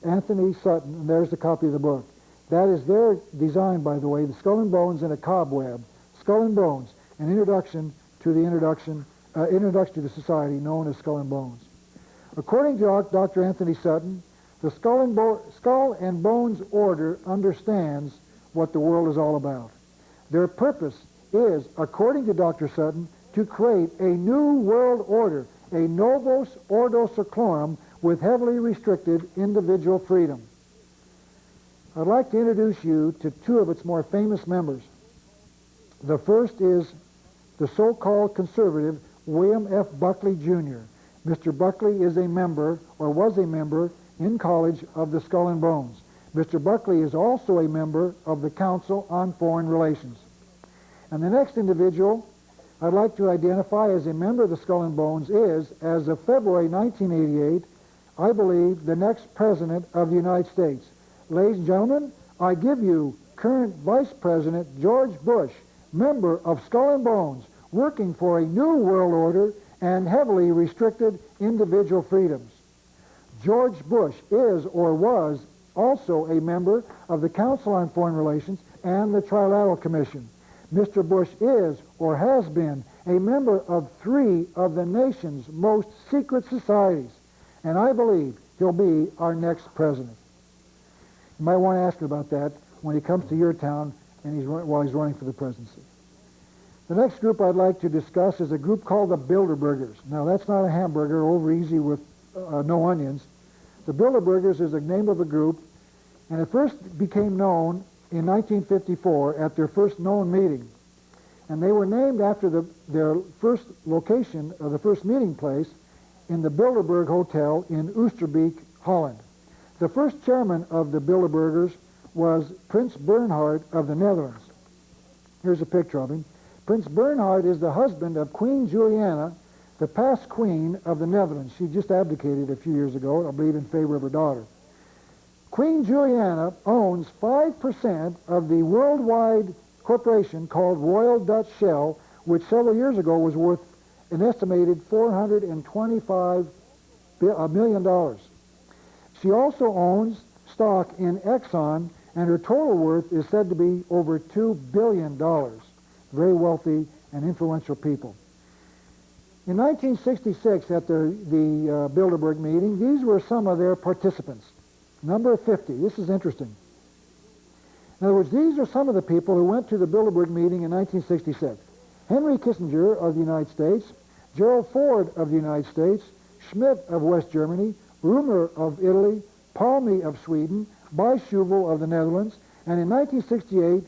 Anthony Sutton, and there's the copy of the book. That is their design, by the way, the Skull and Bones in a Cobweb, Skull and Bones, an introduction to the society known as Skull and Bones. According to Dr. Anthony Sutton, the Skull and Bones order understands what the world is all about. Their purpose is, according to Dr. Sutton, to create a new world order, a novus ordo seclorum with heavily restricted individual freedom. I'd like to introduce you to two of its more famous members. The first is the so-called conservative William F. Buckley, Jr. Mr. Buckley is a member, or was a member, in college of the Skull and Bones. Mr. Buckley is also a member of the Council on Foreign Relations. And the next individual I'd like to identify as a member of the Skull and Bones is, as of February 1988, I believe, the next President of the United States. Ladies and gentlemen, I give you current Vice President George Bush, member of Skull and Bones, working for a new world order and heavily restricted individual freedoms. George Bush is or was also a member of the Council on Foreign Relations and the Trilateral Commission. Mr. Bush is or has been a member of 3 of the nation's most secret societies, and I believe he'll be our next president. You might want to ask him about that when he comes to your town and while he's running for the presidency. The next group I'd like to discuss is a group called the Bilderbergers. Now, that's not a hamburger over easy with no onions. The Bilderbergers is the name of a group, and it first became known in 1954 at their first known meeting. And they were named after their first location, or the first meeting place, in the Bilderberg Hotel in Oosterbeek, Holland. The first chairman of the Bilderbergers was Prince Bernhard of the Netherlands. Here's a picture of him. Prince Bernhard is the husband of Queen Juliana, the past queen of the Netherlands. She just abdicated a few years ago, I believe, in favor of her daughter. Queen Juliana owns 5% of the worldwide corporation called Royal Dutch Shell, which several years ago was worth an estimated $425 million. She also owns stock in Exxon, and her total worth is said to be over $2 billion. Very wealthy and influential people. In 1966, at the Bilderberg meeting, these were some of their participants. Number 50. This is interesting. In other words, these are some of the people who went to the Bilderberg meeting in 1966. Henry Kissinger of the United States, Gerald Ford of the United States, Schmidt of West Germany, Römer of Italy, Palme of Sweden, Bijschuvel of the Netherlands, and in 1968,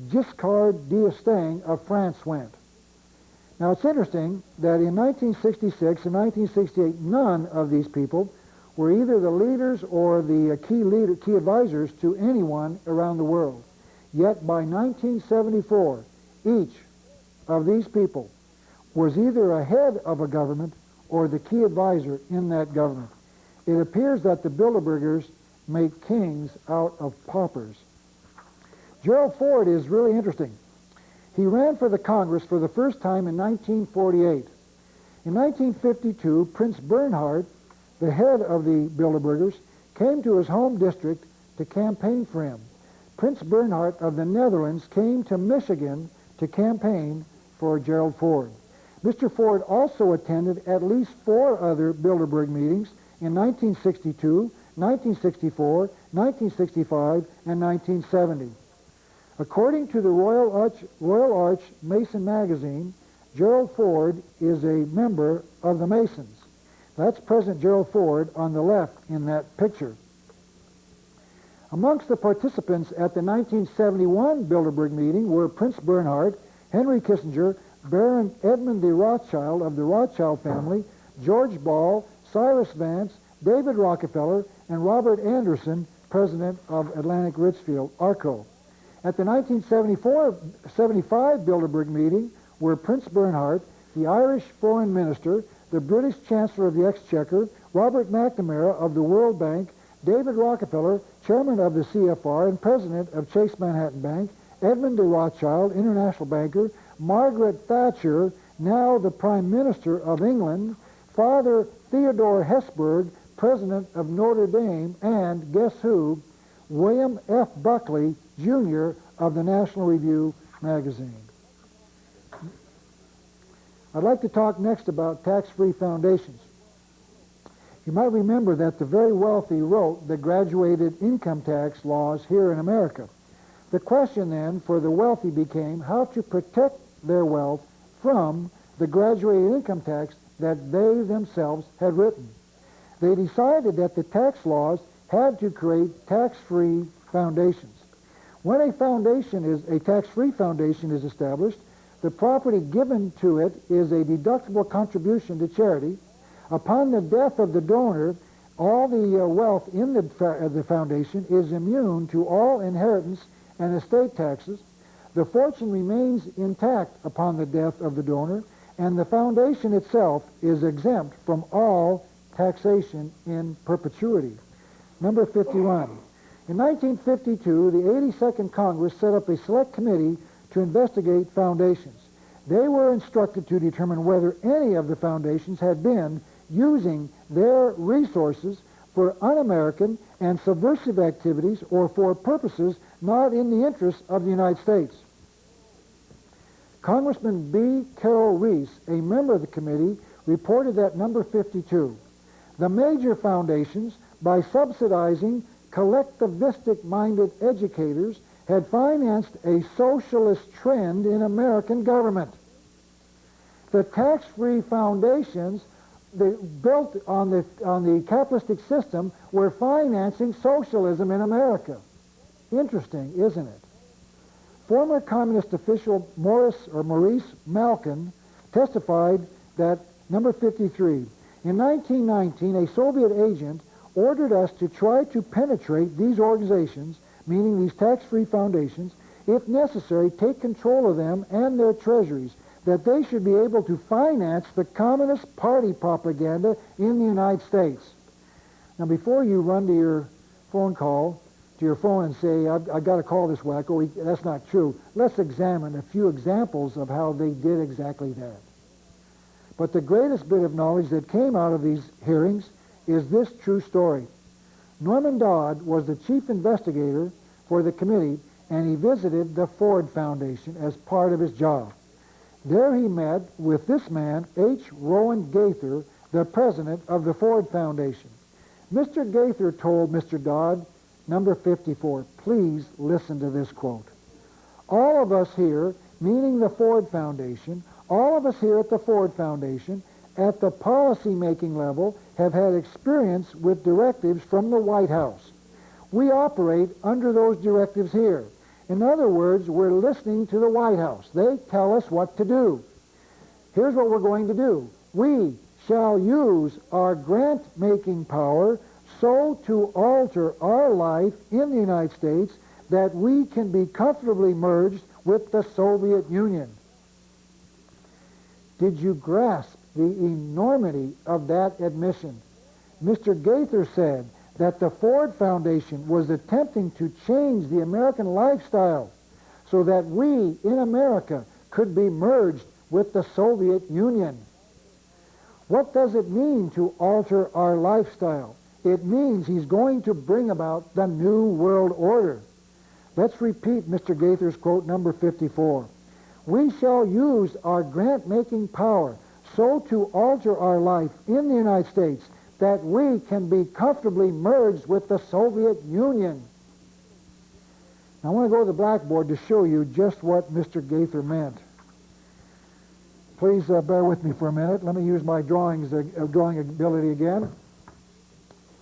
Giscard d'Estaing of France went. Now, it's interesting that in 1966 and 1968, none of these people were either the leaders or the key advisors to anyone around the world. Yet by 1974, each of these people was either a head of a government or the key advisor in that government. It appears that the Bilderbergers make kings out of paupers. Gerald Ford is really interesting. He ran for the Congress for the first time in 1948. In 1952, Prince Bernhard, the head of the Bilderbergers, came to his home district to campaign for him. Prince Bernhard of the Netherlands came to Michigan to campaign for Gerald Ford. Mr. Ford also attended at least 4 other Bilderberg meetings in 1962, 1964, 1965, and 1970. According to the Royal Arch Mason magazine, Gerald Ford is a member of the Masons. That's President Gerald Ford on the left in that picture. Amongst the participants at the 1971 Bilderberg meeting were Prince Bernhard, Henry Kissinger, Baron Edmund de Rothschild of the Rothschild family, George Ball, Cyrus Vance, David Rockefeller, and Robert Anderson, president of Atlantic Richfield, ARCO. At the 1975 Bilderberg meeting were Prince Bernhard, the Irish foreign minister, the British Chancellor of the Exchequer, Robert McNamara of the World Bank, David Rockefeller, chairman of the CFR and president of Chase Manhattan Bank, Edmund de Rothschild, international banker, Margaret Thatcher, now the Prime Minister of England, Father Theodore Hesburgh, president of Notre Dame, and guess who? William F. Buckley, Jr. of the National Review magazine. I'd like to talk next about tax-free foundations. You might remember that the very wealthy wrote the graduated income tax laws here in America. The question then for the wealthy became how to protect their wealth from the graduated income tax that they themselves had written. They decided that the tax laws had to create tax-free foundations. When a tax-free foundation is established, the property given to it is a deductible contribution to charity. Upon the death of the donor, all the wealth in the foundation is immune to all inheritance and estate taxes. The fortune remains intact upon the death of the donor, and the foundation itself is exempt from all taxation in perpetuity. Number 51. In 1952, the 82nd Congress set up a select committee to investigate foundations. They were instructed to determine whether any of the foundations had been using their resources for un-American and subversive activities or for purposes not in the interests of the United States. Congressman B. Carroll Reese, a member of the committee, reported that number 52, the major foundations, by subsidizing collectivistic-minded educators, had financed a socialist trend in American government. The tax-free foundations built on the capitalistic system were financing socialism in America. Interesting, isn't it? Former communist official Maurice Malkin testified that number 53, in 1919, a Soviet agent ordered us to try to penetrate these organizations, meaning these tax-free foundations, if necessary, take control of them and their treasuries, that they should be able to finance the Communist Party propaganda in the United States. Now, before you run to your phone and say, I've got to call this wacko, that's not true. Let's examine a few examples of how they did exactly that. But the greatest bit of knowledge that came out of these hearings is this true story. Norman Dodd was the chief investigator for the committee, and he visited the Ford Foundation as part of his job. There he met with this man, H. Rowan Gaither, the president of the Ford Foundation. Mr. Gaither told Mr. Dodd, number 54, please listen to this quote. All of us here, meaning the Ford Foundation, all of us here at the Ford Foundation, at the policy-making level, have had experience with directives from the White House. We operate under those directives here. In other words, we're listening to the White House. They tell us what to do. Here's what we're going to do. We shall use our grant-making power so to alter our life in the United States that we can be comfortably merged with the Soviet Union. Did you grasp the enormity of that admission? Mr. Gaither said that the Ford Foundation was attempting to change the American lifestyle so that we in America could be merged with the Soviet Union. What does it mean to alter our lifestyle? It means he's going to bring about the New World Order. Let's repeat Mr. Gaither's quote number 54. We shall use our grant-making power so to alter our life in the United States that we can be comfortably merged with the Soviet Union. Now, I want to go to the blackboard to show you just what Mr. Gaither meant. Please bear with me for a minute. Let me use my drawing ability again.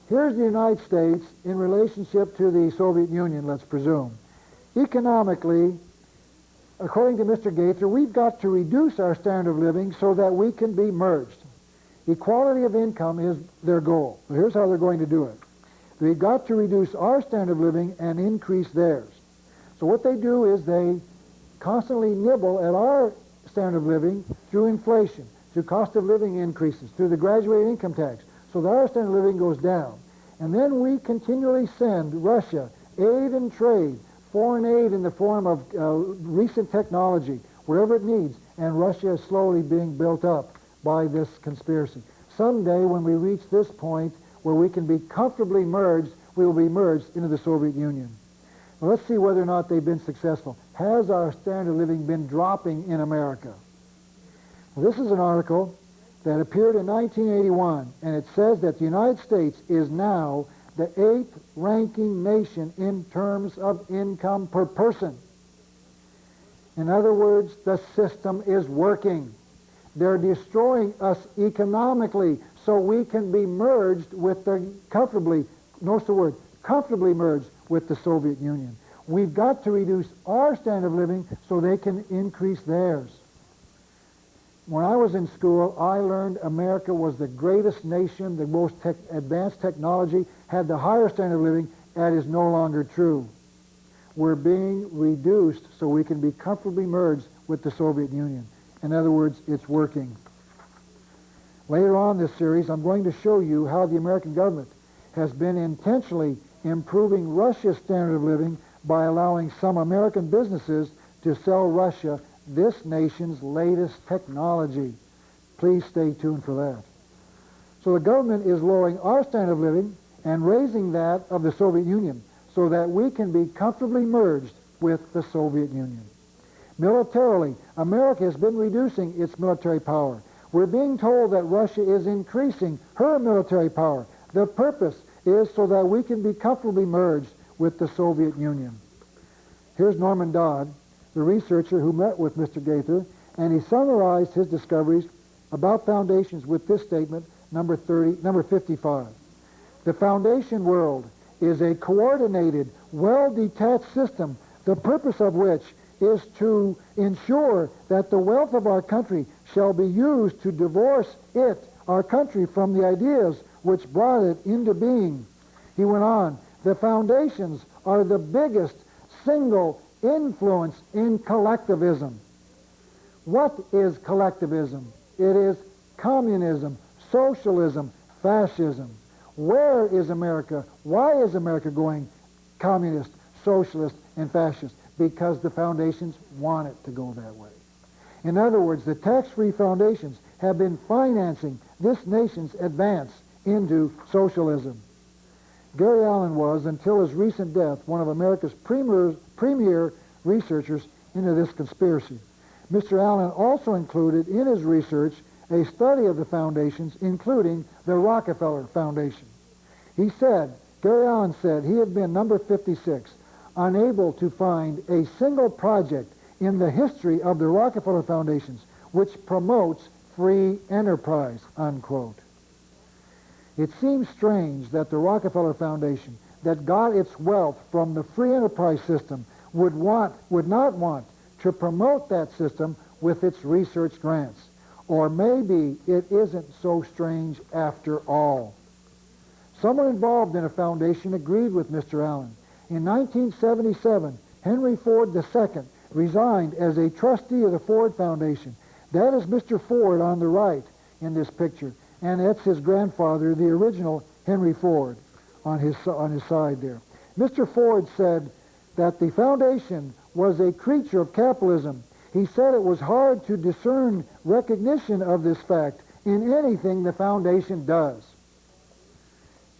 Here's the United States in relationship to the Soviet Union, let's presume. Economically, according to Mr. Gaither, we've got to reduce our standard of living so that we can be merged. Equality of income is their goal. So here's how they're going to do it. We've got to reduce our standard of living and increase theirs. So what they do is they constantly nibble at our standard of living through inflation, through cost of living increases, through the graduated income tax, so that our standard of living goes down. And then we continually send Russia aid and trade, foreign aid in the form of recent technology, wherever it needs, and Russia is slowly being built up by this conspiracy. Someday, when we reach this point where we can be comfortably merged, we will be merged into the Soviet Union. Now, let's see whether or not they've been successful. Has our standard of living been dropping in America? Well, this is an article that appeared in 1981, and it says that the United States is now the 8th ranking nation in terms of income per person. In other words, the system is working. They're destroying us economically so we can be merged with comfortably merged with the Soviet Union. We've got to reduce our standard of living so they can increase theirs. When I was in school, I learned America was the greatest nation, the most advanced technology, had the higher standard of living. That is no longer true. We're being reduced so we can be comfortably merged with the Soviet Union. In other words, it's working. Later on in this series, I'm going to show you how the American government has been intentionally improving Russia's standard of living by allowing some American businesses to sell Russia this nation's latest technology. Please stay tuned for that. So the government is lowering our standard of living and raising that of the Soviet Union so that we can be comfortably merged with the Soviet Union. Militarily, America has been reducing its military power. We're being told that Russia is increasing her military power. The purpose is so that we can be comfortably merged with the Soviet Union. Here's Norman Dodd, the researcher who met with Mr. Gaither, and he summarized his discoveries about foundations with this statement, number 55. The foundation world is a coordinated, well-detached system, the purpose of which is to ensure that the wealth of our country shall be used to divorce it, our country, from the ideas which brought it into being. He went on, the foundations are the biggest single influence in collectivism. What is collectivism? It is communism, socialism, fascism. Where is America? Why is America going communist, socialist, and fascist? Because the foundations want it to go that way. In other words, the tax-free foundations have been financing this nation's advance into socialism. Gary Allen was, until his recent death, one of America's premier researchers into this conspiracy. Mr. Allen also included in his research a study of the foundations, including the Rockefeller Foundation. He said, Gary Allen said, he had been number 56, unable to find a single project in the history of the Rockefeller Foundations which promotes free enterprise, unquote. It seems strange that the Rockefeller Foundation, that got its wealth from the free enterprise system, would not want to promote that system with its research grants. Or maybe it isn't so strange after all. Someone involved in a foundation agreed with Mr. Allen. In 1977, Henry Ford II resigned as a trustee of the Ford Foundation. That is Mr. Ford on the right in this picture, and that's his grandfather, the original Henry Ford, on his side there. Mr. Ford said that the foundation was a creature of capitalism. He said it was hard to discern recognition of this fact in anything the foundation does.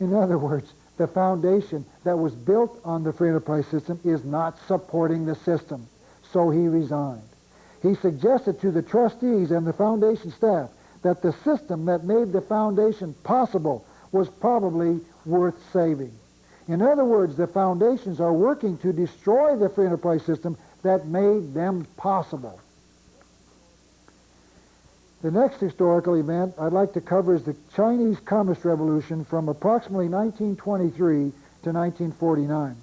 In other words, the foundation that was built on the free enterprise system is not supporting the system, so he resigned. He suggested to the trustees and the foundation staff that the system that made the foundation possible was probably worth saving. In other words, the foundations are working to destroy the free enterprise system that made them possible. The next historical event I'd like to cover is the Chinese Communist Revolution from approximately 1923 to 1949.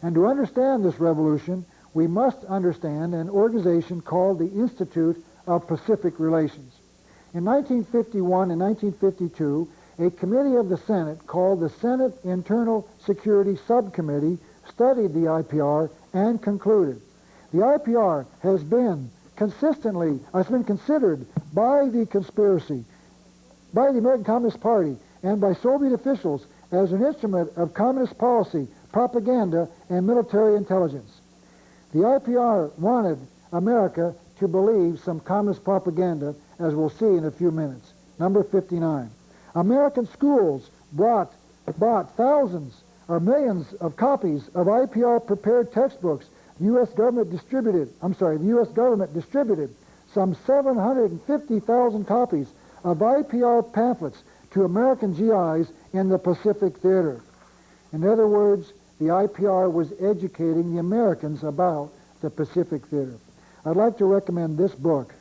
And to understand this revolution, we must understand an organization called the Institute of Pacific Relations. In 1951 and 1952, a committee of the Senate called the Senate Internal Security Subcommittee studied the IPR and concluded. The IPR has been considered by the conspiracy, by the American Communist Party, and by Soviet officials as an instrument of communist policy, propaganda, and military intelligence. The IPR wanted America to believe some communist propaganda, as we'll see in a few minutes. Number 59. American schools bought thousands or millions of copies of IPR-prepared textbooks. The U.S. government distributed some 750,000 copies of IPR pamphlets to American GIs in the Pacific Theater. In other words, the IPR was educating the Americans about the Pacific Theater. I'd like to recommend this book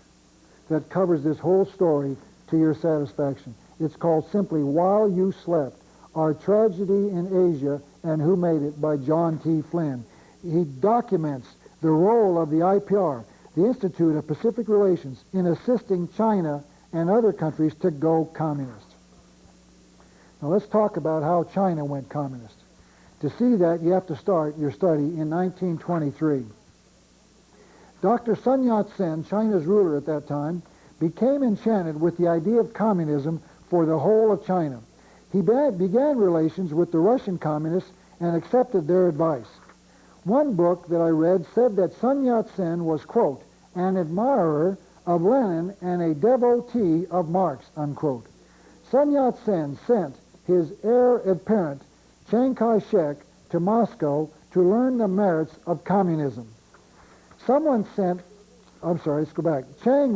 that covers this whole story to your satisfaction. It's called simply While You Slept, Our Tragedy in Asia and Who Made It by John T. Flynn. He documents the role of the IPR, the Institute of Pacific Relations, in assisting China and other countries to go communist. Now let's talk about how China went communist. To see that, you have to start your study in 1923. Dr. Sun Yat-sen, China's ruler at that time, became enchanted with the idea of communism for the whole of China. He began relations with the Russian communists and accepted their advice. One book that I read said that Sun Yat-sen was, quote, an admirer of Lenin and a devotee of Marx, unquote. Sun Yat-sen sent his heir apparent, Chiang Kai-shek, to Moscow to learn the merits of communism. Chiang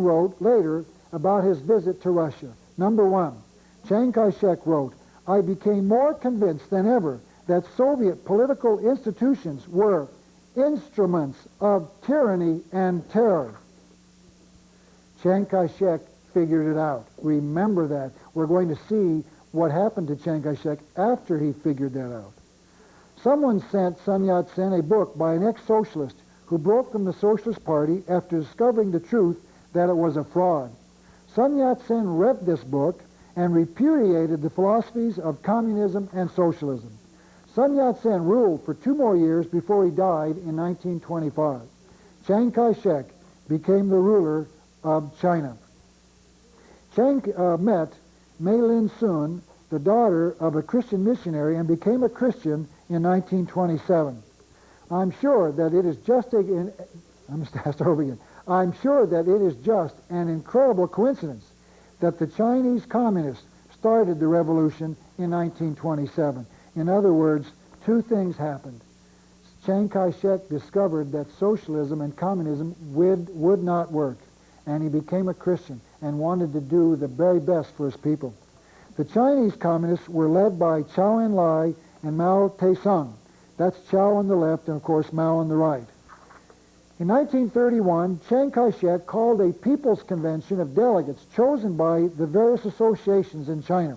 wrote later about his visit to Russia. Number one, Chiang Kai-shek wrote, "I became more convinced than ever that Soviet political institutions were instruments of tyranny and terror." Chiang Kai-shek figured it out. Remember that. We're going to see what happened to Chiang Kai-shek after he figured that out. Someone sent Sun Yat-sen a book by an ex-socialist who broke from the Socialist Party after discovering the truth that it was a fraud. Sun Yat-sen read this book and repudiated the philosophies of communism and socialism. Sun Yat-sen ruled for 2 more years before he died in 1925. Chiang Kai-shek became the ruler of China. Chiang met Mei Lin Sun, the daughter of a Christian missionary, and became a Christian in 1927. I'm sure that it is just an incredible coincidence that the Chinese communists started the revolution in 1927. In other words, 2 things happened. Chiang Kai-shek discovered that socialism and communism would not work, and he became a Christian and wanted to do the very best for his people. The Chinese communists were led by Chou Enlai and Mao Tse-tung. That's Chou on the left and, of course, Mao on the right. In 1931, Chiang Kai-shek called a People's Convention of delegates chosen by the various associations in China.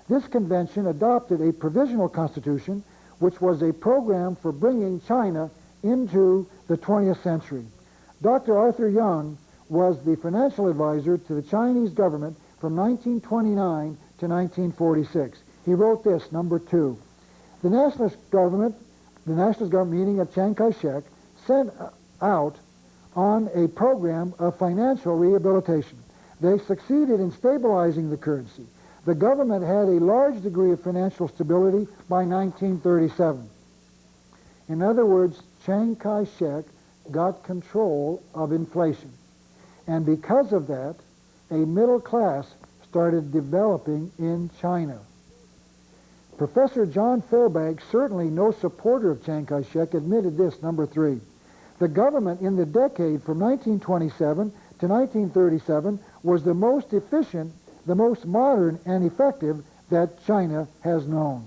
This convention adopted a provisional constitution, which was a program for bringing China into the 20th century. Dr. Arthur Young was the financial advisor to the Chinese government from 1929 to 1946. He wrote this, number 2. The nationalist government meaning of Chiang Kai-shek, sent out on a program of financial rehabilitation. They succeeded in stabilizing the currency. The government had a large degree of financial stability by 1937. In other words, Chiang Kai-shek got control of inflation. And because of that, a middle class started developing in China. Professor John Fairbanks, certainly no supporter of Chiang Kai-shek, admitted this, number 3. The government in the decade from 1927 to 1937 was the most efficient, the most modern and effective that China has known.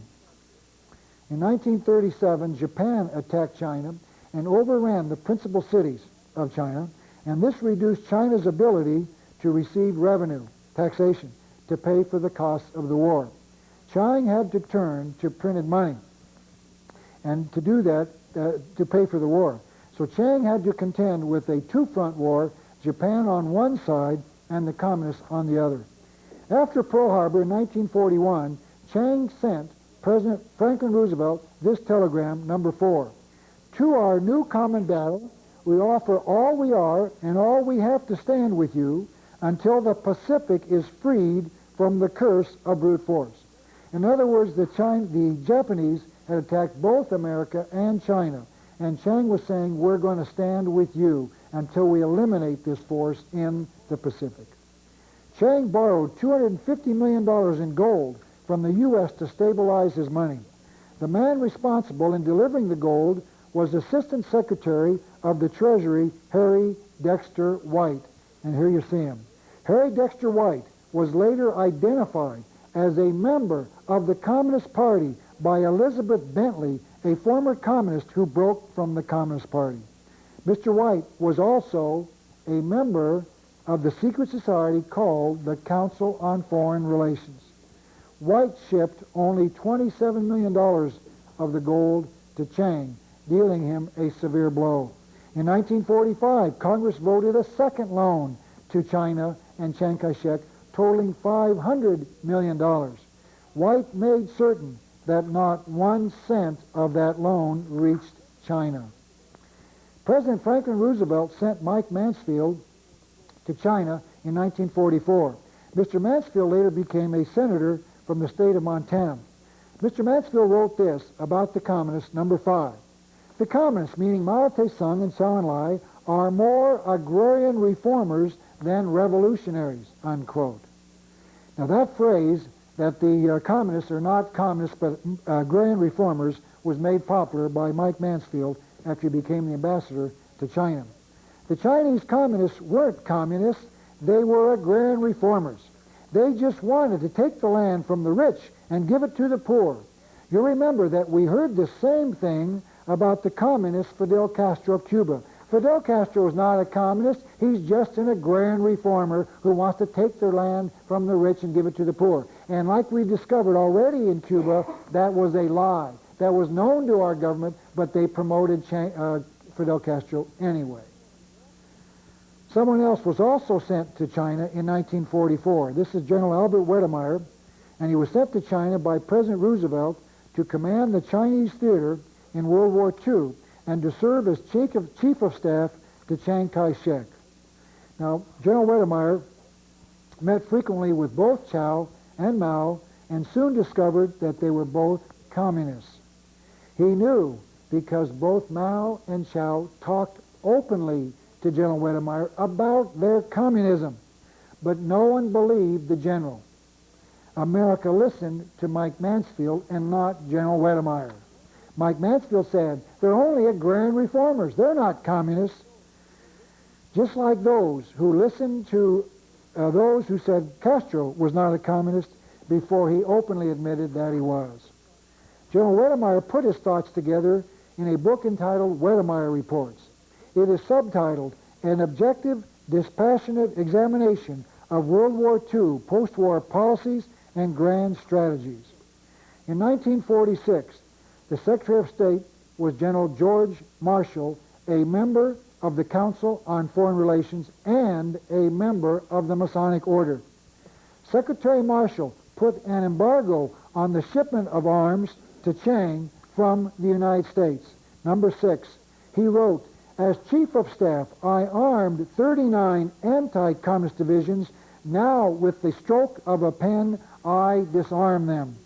In 1937, Japan attacked China and overran the principal cities of China, and this reduced China's ability to receive revenue, taxation, to pay for the costs of the war. Chiang had to turn to printed money, and to do that, to pay for the war. So Chiang had to contend with a 2-front war, Japan on one side and the communists on the other. After Pearl Harbor in 1941, Chiang sent President Franklin Roosevelt this telegram, number 4. To our new common battle, we offer all we are and all we have to stand with you until the Pacific is freed from the curse of brute force. In other words, the Japanese had attacked both America and China, and Chiang was saying, we're going to stand with you until we eliminate this force in the Pacific. Chiang borrowed $250 million in gold from the U.S. to stabilize his money. The man responsible in delivering the gold was Assistant Secretary of the Treasury, Harry Dexter White. And here you see him. Harry Dexter White was later identified as a member of the Communist Party by Elizabeth Bentley, a former communist who broke from the Communist Party. Mr. White was also a member of the secret society called the Council on Foreign Relations. White shipped only $27 million of the gold to Chiang, dealing him a severe blow. In 1945, Congress voted a second loan to China and Chiang Kai-shek, totaling $500 million. White made certain that not 1 cent of that loan reached China. President Franklin Roosevelt sent Mike Mansfield to China in 1944. Mr. Mansfield later became a senator from the state of Montana. Mr. Mansfield wrote this about the communists, number 5. The communists, meaning Mao Tse-tung and Chou Enlai, are more agrarian reformers than revolutionaries, unquote. Now that phrase, that the communists are not communists but agrarian reformers, was made popular by Mike Mansfield after he became the ambassador to China. The Chinese communists weren't communists, they were agrarian reformers. They just wanted to take the land from the rich and give it to the poor. You remember that we heard the same thing about the communist Fidel Castro of Cuba. Fidel Castro is not a communist, he's just an agrarian reformer who wants to take their land from the rich and give it to the poor. And like we discovered already in Cuba, that was a lie. That was known to our government, but they promoted Fidel Castro anyway. Someone else was also sent to China in 1944. This is General Albert Wedemeyer, and he was sent to China by President Roosevelt to command the Chinese theater in World War II and to serve as Chief of Staff to Chiang Kai-shek. Now, General Wedemeyer met frequently with both Chow and Mao and soon discovered that they were both communists. He knew because both Mao and Chow talked openly to General Wedemeyer about their communism, but no one believed the general. America listened to Mike Mansfield and not General Wedemeyer. Mike Mansfield said, they're only agrarian reformers, they're not communists. Just like those who listened to those who said Castro was not a communist before he openly admitted that he was. General Wedemeyer put his thoughts together in a book entitled Wedemeyer Reports. It is subtitled, An Objective, Dispassionate Examination of World War II Post-War Policies and Grand Strategies. In 1946, the Secretary of State was General George Marshall, a member of the Council on Foreign Relations and a member of the Masonic Order. Secretary Marshall put an embargo on the shipment of arms to Chiang from the United States. Number 6, he wrote, as Chief of Staff, I armed 39 anti-communist divisions. Now, with the stroke of a pen, I disarm them.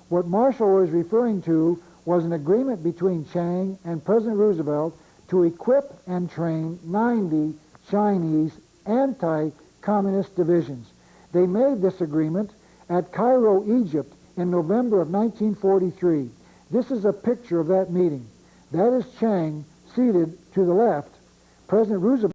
What Marshall was referring to was an agreement between Chiang and President Roosevelt to equip and train 90 Chinese anti-communist divisions. They made this agreement at Cairo, Egypt in November of 1943. This is a picture of that meeting. That is Chiang seated to the left. President Roosevelt